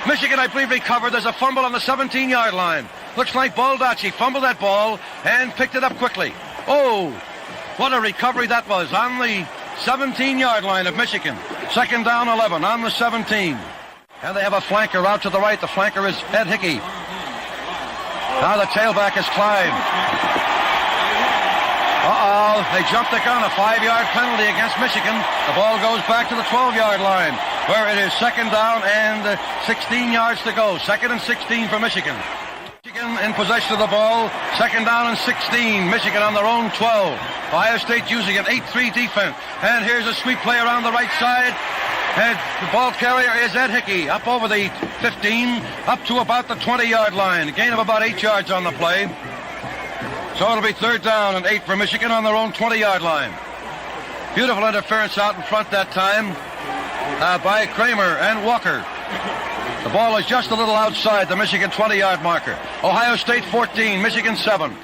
I: Michigan, I believe, recovered. There's a fumble on the 17-yard line. Looks like Baldacci fumbled that ball and picked it up quickly. Oh, what a recovery that was on the 17-yard line of Michigan. Second down 11 on the 17. And they have a flanker out to the right. The flanker is Ed Hickey. Now the tailback is Klein. They jumped the gun. A 5-yard penalty against Michigan. The ball goes back to the 12-yard line, where it is second down and 16 yards to go. Second and 16 for Michigan. Michigan in possession of the ball. Second down and 16. Michigan on their own 12. Ohio State using an 8-3 defense. And here's a sweep play around the right side. And the ball carrier is Ed Hickey, up over the 15, up to about the 20-yard line. A gain of about 8 yards on the play. So it'll be third down and 8 for Michigan on their own 20-yard line. Beautiful interference out in front that time by Kramer and Walker. The ball is just a little outside the Michigan 20-yard marker. Ohio State 14, Michigan 7.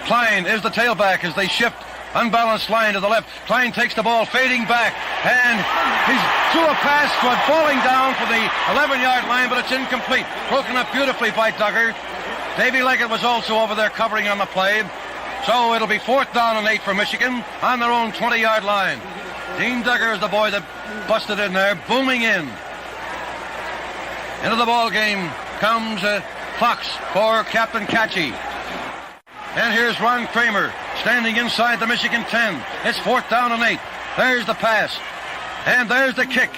I: Klein is the tailback as they shift. Unbalanced line to the left. Klein takes the ball, fading back, and he's threw a pass, falling down for the 11-yard line, but it's incomplete. Broken up beautifully by Duggar. Davey Leggett was also over there covering on the play. So it'll be fourth down and 8 for Michigan on their own 20-yard line. Dean Duggar is the boy that busted in there, booming in. Into the ball game comes Fox for Captain Catchy. And here's Ron Kramer standing inside the Michigan 10. It's fourth down and 8. There's the pass. And there's the kick.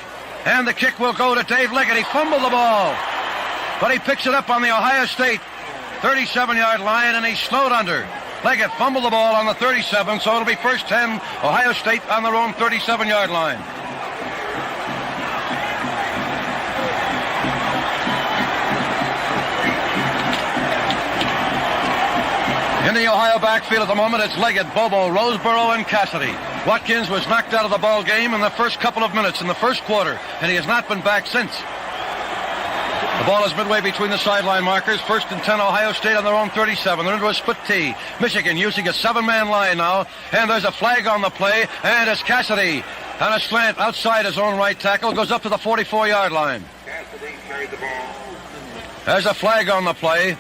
I: And the kick will go to Dave Leggett. He fumbled the ball. But he picks it up on the Ohio State 37-yard line, and he's slowed under. Leggett fumbled the ball on the 37, so it'll be first 10, Ohio State on their own 37-yard line. In the Ohio backfield at the moment, it's Leggett, Bobo, Roseboro, and Cassidy. Watkins was knocked out of the ball game in the first couple of minutes in the first quarter, and he has not been back since. The ball is midway between the sideline markers. First and 10, Ohio State on their own 37. They're into a split T. Michigan using a 7-man line now, and there's a flag on the play, and it's Cassidy on a slant outside his own right tackle, goes up to the 44-yard line.
H: Cassidy carried the ball.
I: There's a flag on the play.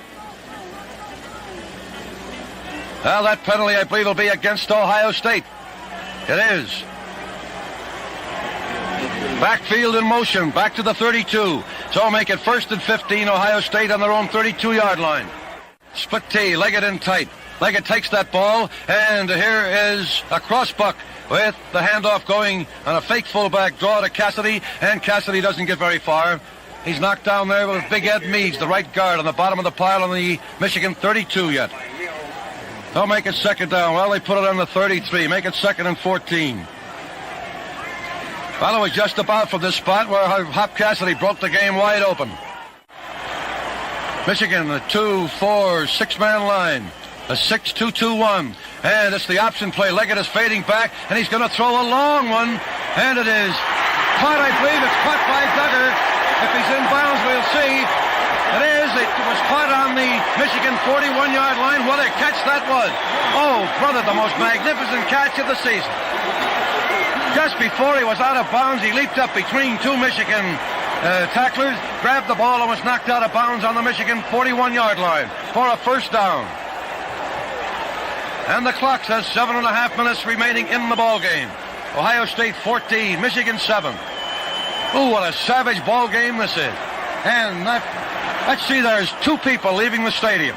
I: Well, that penalty, I believe, will be against Ohio State. It is. Backfield in motion, back to the 32. So make it first and 15, Ohio State on their own 32-yard line. Split T, Leggett in tight. Leggett takes that ball, and here is a crossbuck with the handoff going on a fake fullback draw to Cassidy, and Cassidy doesn't get very far. He's knocked down there with Big Ed Meads, the right guard, on the bottom of the pile on the Michigan 32 yet. They'll make it second down. Well, they put it on the 33. Make it second and 14. Well, it was just about from this spot where Hop Cassidy broke the game wide open. Michigan, a 2-4, 6-man line. A 6-2-2-1. And it's the option play. Leggett is fading back, and he's going to throw a long one. And it is caught, I believe. It's caught by Duggar. If he's in bounds, we'll see. It is. It was caught on the Michigan 41-yard line. What a catch that was. Oh, brother, the most magnificent catch of the season. Just before he was out of bounds, he leaped up between two Michigan tacklers, grabbed the ball, and was knocked out of bounds on the Michigan 41-yard line for a first down. And the clock says 7.5 minutes remaining in the ball game. Ohio State 14, Michigan 7. Ooh, what a savage ball game this is. And let's see, there's 2 people leaving the stadium.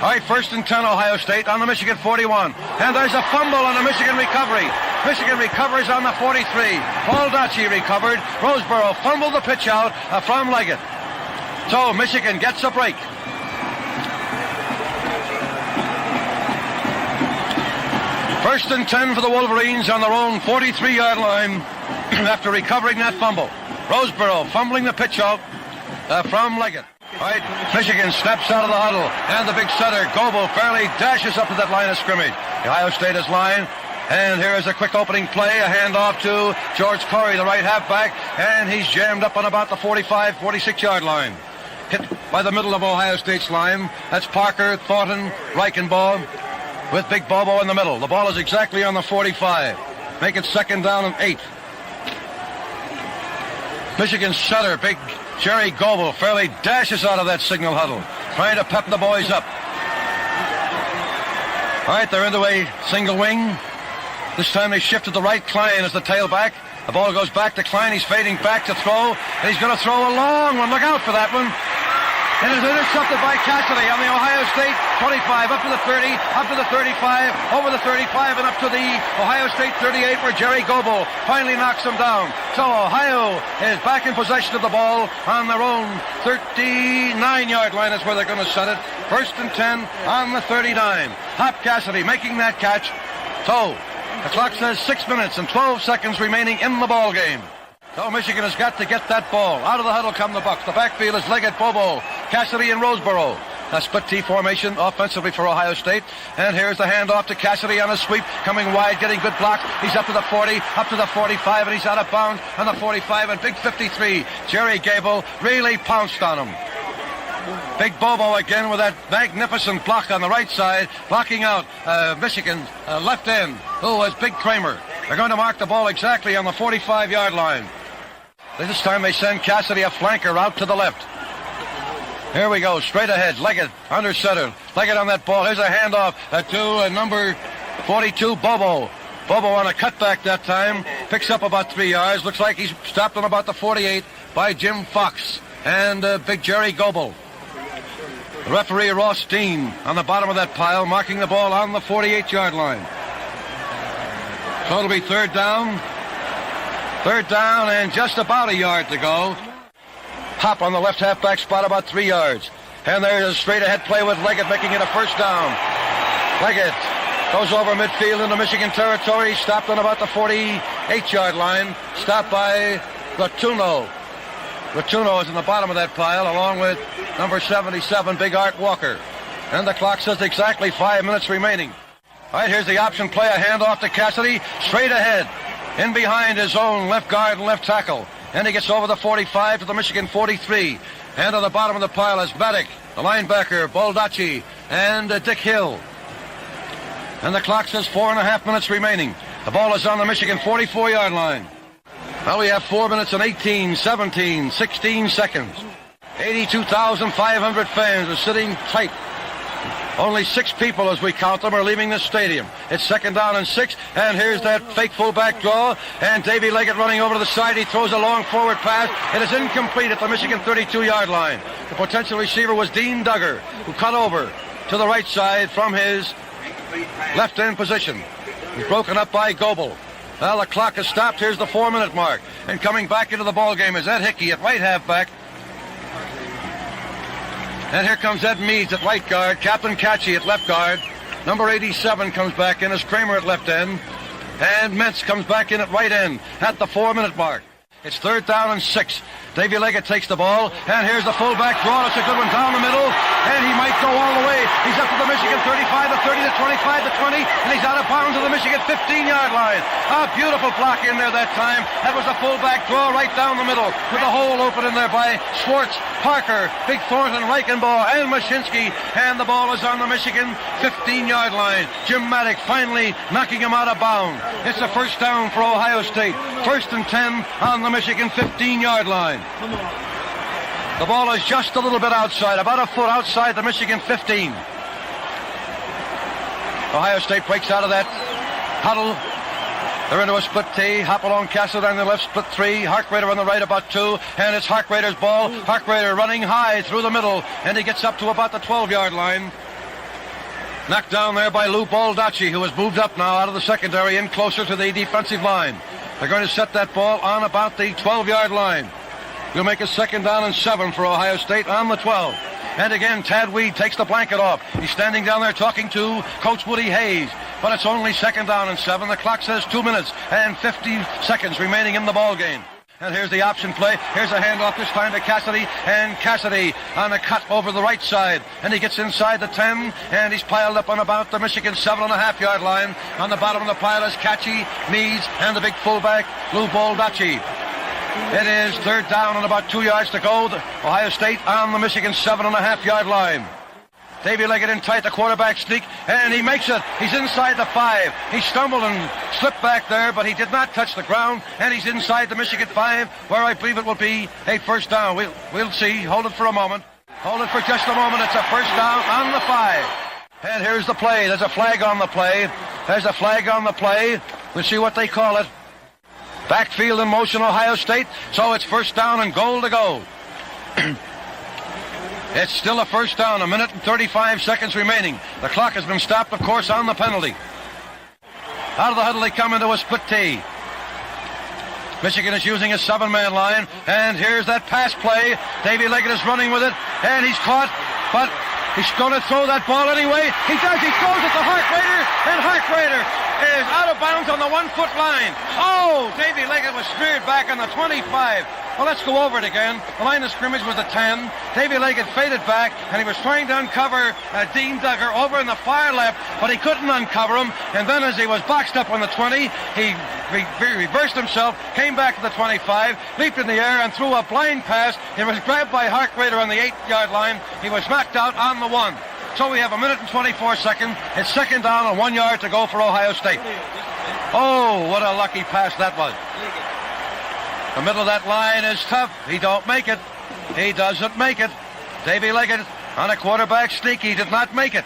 I: All right, first and 10, Ohio State on the Michigan 41. And there's a fumble on the Michigan recovery. Michigan recovers on the 43. Baldacci recovered. Roseboro fumbled the pitch out from Leggett. So Michigan gets a break. First and 10 for the Wolverines on their own 43-yard line after recovering that fumble. Roseboro fumbling the pitch out from Leggett. All right, Michigan steps out of the huddle, and the big setter, Goebel, fairly dashes up to that line of scrimmage. The Ohio State is line, and here is a quick opening play, a handoff to George Corey, the right halfback, and he's jammed up on about the 45, 46-yard line. Hit by the middle of Ohio State's line. That's Parker, Thornton, Reichenbaugh, with Big Bobo in the middle. The ball is exactly on the 45. Make it second down and 8. Michigan's setter, big Jerry Goebel, fairly dashes out of that signal huddle, trying to pep the boys up. All right, they're into a single wing. This time they shift to the right. Klein as the tailback. The ball goes back to Klein. He's fading back to throw, and he's going to throw a long one. Look out for that one. It is intercepted by Cassidy on the Ohio State 25, up to the 30, up to the 35, over the 35, and up to the Ohio State 38, where Jerry Goebel finally knocks them down. So Ohio is back in possession of the ball on their own 39-yard line. That's where they're going to set it. 1st and 10 on the 39. Hop Cassidy making that catch. So the clock says 6 minutes and 12 seconds remaining in the ball game. So Michigan has got to get that ball. Out of the huddle come the Bucks. The backfield is Leggett, Bobo, Cassidy, and Roseboro. A split T formation offensively for Ohio State. And here's the handoff to Cassidy on a sweep. Coming wide, getting good blocks. He's up to the 40, up to the 45, and he's out of bounds on the 45. And big 53, Jerry Goebel really pounced on him. Big Bobo again with that magnificent block on the right side, blocking out Michigan's left end, who was Big Kramer. They're going to mark the ball exactly on the 45-yard line. This time they send Cassidy a flanker out to the left. Here we go, straight ahead. Leggett under center. Leggett on that ball. Here's a handoff to number 42, Bobo. Bobo on a cutback that time. Picks up about 3 yards. Looks like he's stopped on about the 48 by Jim Fox and Big Jerry Goebel. The referee, Ross Dean, on the bottom of that pile, marking the ball on the 48-yard line. So it'll be third down. Third down and just about a yard to go. Hop on the left halfback spot, about 3 yards. And there's a straight-ahead play with Leggett, making it a first down. Leggett goes over midfield into Michigan territory, stopped on about the 48-yard line, stopped by Latuno. Latuno is in the bottom of that pile, along with number 77, Big Art Walker. And the clock says exactly 5 minutes remaining. All right, here's the option play, a handoff to Cassidy, straight ahead, in behind his own left guard and left tackle. And he gets over the 45 to the Michigan 43. And on the bottom of the pile is Maddock, the linebacker, Baldacci, and Dick Hill. And the clock says 4.5 minutes remaining. The ball is on the Michigan 44-yard line. Well, we have 4 minutes and 18, 17, 16 seconds. 82,500 fans are sitting tight. Only 6 people, as we count them, are leaving the stadium. It's second down and 6, and here's that fake fullback draw, and Davey Leggett running over to the side. He throws a long forward pass. It is incomplete at the Michigan 32-yard line. The potential receiver was Dean Duggar, who cut over to the right side from his left end position. He's broken up by Goebel. Well, the clock has stopped. Here's the 4-minute mark. And coming back into the ball game is Ed Hickey at right halfback. And here comes Ed Meads at right guard. Captain Catchy at left guard. Number 87 comes back in as Kramer at left end. And Mentz comes back in at right end at the 4-minute mark. It's third down and 6. Davey Leggett takes the ball, and here's the fullback draw. It's a good one down the middle, and he might go all the way. He's up to the Michigan 35, the 30, the 25, the 20, and he's out of bounds to the Michigan 15-yard line. A beautiful block in there that time. That was a fullback draw right down the middle, with the hole open in there by Schwartz, Parker, Big Thornton, Reichenbach, and Mashinsky, and the ball is on the Michigan 15-yard line. Jim Maddock finally knocking him out of bounds. It's a first down for Ohio State. 1st and 10 on the Michigan 15-yard line. The ball is just a little bit outside, about a foot outside the Michigan 15. Ohio State breaks out of that huddle. They're into a split T. Hopalong, Cassidy on the left, split 3. Harkrader on the right, about 2. And it's Harkrader's ball. Harkrader running high through the middle, and he gets up to about the 12-yard line. Knocked down there by Lou Baldacci, who has moved up now out of the secondary in closer to the defensive line. They're going to set that ball on about the 12-yard line. We'll make a second down and 7 for Ohio State on the 12. And again, Tad Weed takes the blanket off. He's standing down there talking to Coach Woody Hayes. But it's only second down and 7. The clock says 2 minutes and 50 seconds remaining in the ball game. And here's the option play. Here's a handoff this time to Cassidy. And Cassidy on a cut over the right side. And he gets inside the 10. And he's piled up on about the Michigan 7.5-yard line. On the bottom of the pile is Catchy, Meads, and the big fullback, Lou Baldacci. It is third down and about 2 yards to go. Ohio State on the Michigan 7.5-yard line. Davy Leggett in tight, the quarterback sneak, and he makes it. He's inside the 5. He stumbled and slipped back there, but he did not touch the ground, and he's inside the Michigan 5, where I believe it will be a first down. We'll see. Hold it for a moment. Hold it for just a moment. It's a first down on the 5. And here's the play. There's a flag on the play. There's a flag on the play. We'll see what they call it. Backfield in motion, Ohio State. So it's first down and goal to go. It's still a first down, 1 minute and 35 seconds remaining. The clock has been stopped, of course, on the penalty. Out of the huddle, they come into a split tee. Michigan is using a 7-man line, and here's that pass play. Davy Leggett is running with it, and he's caught, but he's going to throw that ball anyway. He does. He throws it to Harkrader, and Harkrader is out of bounds on the 1-foot line. Oh, Davy Leggett was speared back on the 25. Well, let's go over it again. The line of scrimmage was the 10. Davy Leggett faded back, and he was trying to uncover Dean Duggar over in the far left, but he couldn't uncover him. And then as he was boxed up on the 20, he reversed himself, came back to the 25, leaped in the air, and threw a blind pass. It was grabbed by Harkrader on the 8-yard line. He was knocked out on the 1. So we have 1 minute and 24 seconds. It's second down and 1 yard to go for Ohio State. Oh, what a lucky pass that was. The middle of that line is tough. He don't make it. He doesn't make it. Davy Leggett on a quarterback sneak. He did not make it.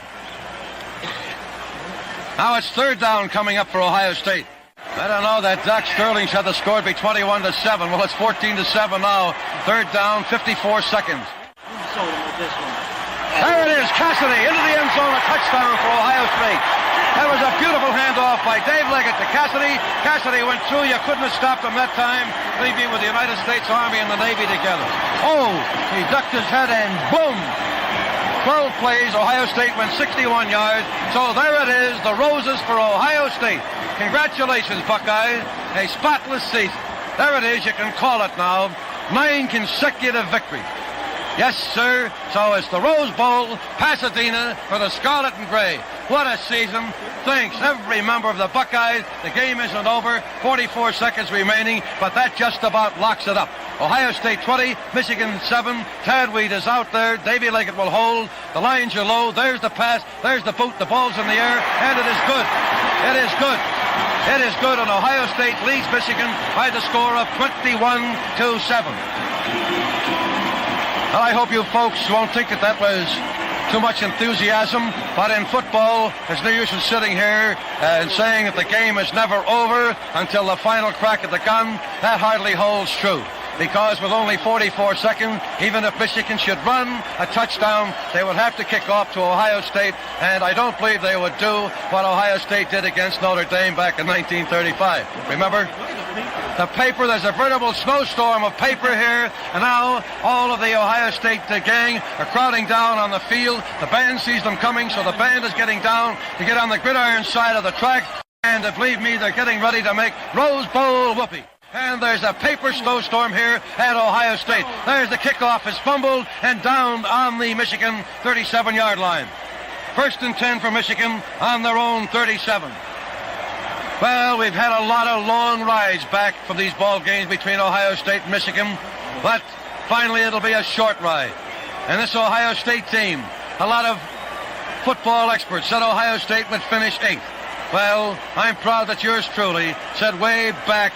I: Now it's third down coming up for Ohio State. I don't know, that Doc Sterling said the score would be 21-7. Well, it's 14-7 now. Third down, 54 seconds. There it is, Cassidy into the end zone, a touchdown for Ohio State. That was a beautiful handoff by Dave Leggett to Cassidy. Cassidy went through. You couldn't have stopped him that time. Leaving with the United States Army and the Navy together. Oh, he ducked his head and boom. 12 plays. Ohio State went 61 yards. So there it is, the roses for Ohio State. Congratulations, Buckeyes. A spotless season. There it is. You can call it now. 9 consecutive victories. Yes, sir. So it's the Rose Bowl, Pasadena, for the Scarlet and Gray. What a season. Thanks, every member of the Buckeyes. The game isn't over. 44 seconds remaining, but that just about locks it up. Ohio State 20, Michigan 7. Tad Weed is out there. Davy Leggett will hold. The lines are low. There's the pass. There's the boot. The ball's in the air, and it is good. It is good. It is good, and Ohio State leads Michigan by the score of 21-7. Well, I hope you folks won't think that was too much enthusiasm, but in football, there's no use in sitting here and saying that the game is never over until the final crack of the gun. That hardly holds true, because with only 44 seconds, even if Michigan should run a touchdown, they would have to kick off to Ohio State, and I don't believe they would do what Ohio State did against Notre Dame back in 1935. Remember? The paper, there's a veritable snowstorm of paper here, and now all of the Ohio State gang are crowding down on the field. The band sees them coming, so the band is getting down to get on the gridiron side of the track, and believe me, they're getting ready to make Rose Bowl whoopee. And there's a paper snowstorm here at Ohio State. There's the kickoff, is fumbled and down on the Michigan 37-yard line. First and 10 for Michigan on their own 37. Well, we've had a lot of long rides back from these ball games between Ohio State and Michigan, but finally it'll be a short ride. And this Ohio State team, a lot of football experts said Ohio State would finish 8th. Well, I'm proud that yours truly said way back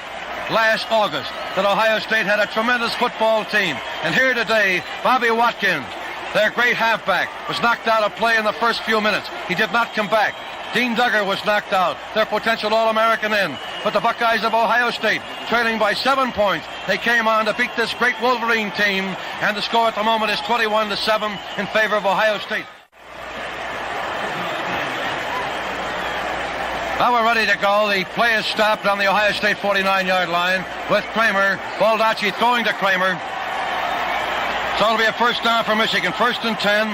I: last August that Ohio State had a tremendous football team. And here today, Bobby Watkins, their great halfback, was knocked out of play in the first few minutes. He did not come back. Dean Duggar was knocked out, their potential All-American end. But the Buckeyes of Ohio State, trailing by 7 points, they came on to beat this great Wolverine team, and the score at the moment is 21-7 in favor of Ohio State. Now we're ready to go. The play is stopped on the Ohio State 49-yard line with Kramer. Baldacci throwing to Kramer. So it'll be a first down for Michigan. First and 10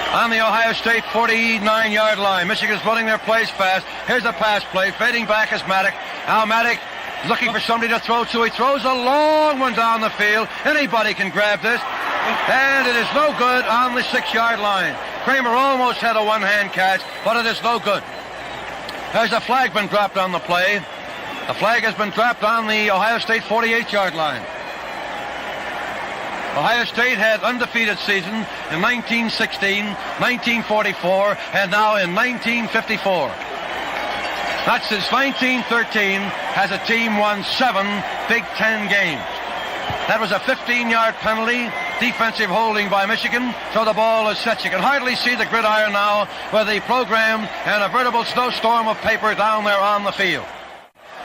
I: on the Ohio State 49-yard line. Michigan's running their plays fast. Here's a pass play. Fading back is Maddock. Now Maddock looking for somebody to throw to. He throws a long one down the field. Anybody can grab this. And it is no good on the 6-yard line. Kramer almost had a one-hand catch, but it is no good. There's a flag been dropped on the play. The flag has been dropped on the Ohio State 48-yard line. Ohio State had undefeated season in 1916, 1944, and now in 1954. That's since 1913 has a team won 7 Big Ten games. That was a 15-yard penalty, defensive holding by Michigan, so the ball is set. You can hardly see the gridiron now with the program and a veritable snowstorm of paper down there on the field.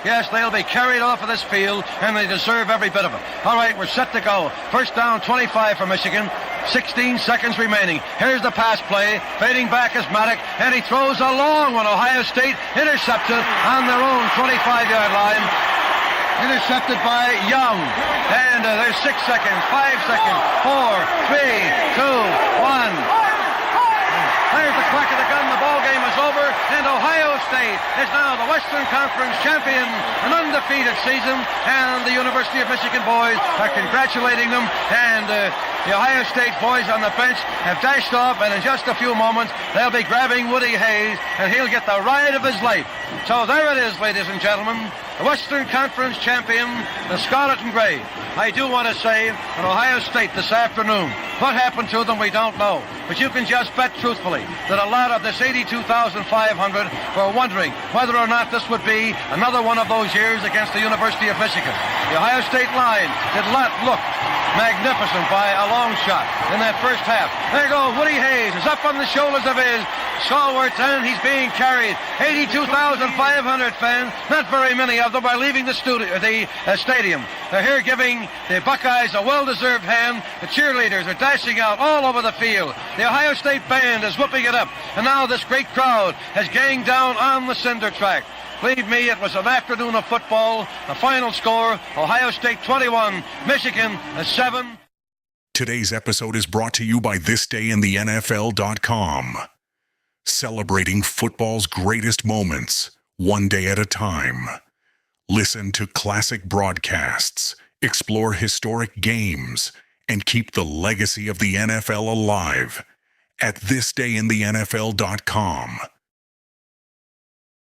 I: Yes, they'll be carried off of this field, and they deserve every bit of it. All right, we're set to go. First down, 25 for Michigan. 16 seconds remaining. Here's the pass play. Fading back is Maddock, and he throws a long one. Ohio State intercepted on their own 25-yard line. Intercepted by Young. And there's 6 seconds, 5 seconds, 4, 3, 2, 1. There's the crack of the gun. The ball game is over, and Ohio State is now the Western Conference champion, an undefeated season, and the University of Michigan boys are congratulating them, and the Ohio State boys on the bench have dashed off, and in just a few moments they'll be grabbing Woody Hayes, and he'll get the ride of his life. So there it is, ladies and gentlemen, the Western Conference champion, the Scarlet and Gray. I do want to say that Ohio State this afternoon, what happened to them we don't know, but you can just bet truthfully that a lot of this 82,500 were wondering whether or not this would be another one of those years against the University of Michigan. The Ohio State line did not look magnificent by a long shot in that first half. There goes Woody Hayes is up on the shoulders of his stalwarts, and he's being carried. 82,500 fans, not very many of them are leaving the stadium. They're here giving the Buckeyes a well-deserved hand. The cheerleaders are dashing out all over the field. The Ohio State band is whooping it up, and now this great crowd has ganged down on the cinder track. Believe me, it was an afternoon of football. The final score, Ohio State 21, Michigan 7.
A: Today's episode is brought to you by thisdayinthenfl.com. Celebrating football's greatest moments, one day at a time. Listen to classic broadcasts, explore historic games, and keep the legacy of the NFL alive at thisdayinthenfl.com.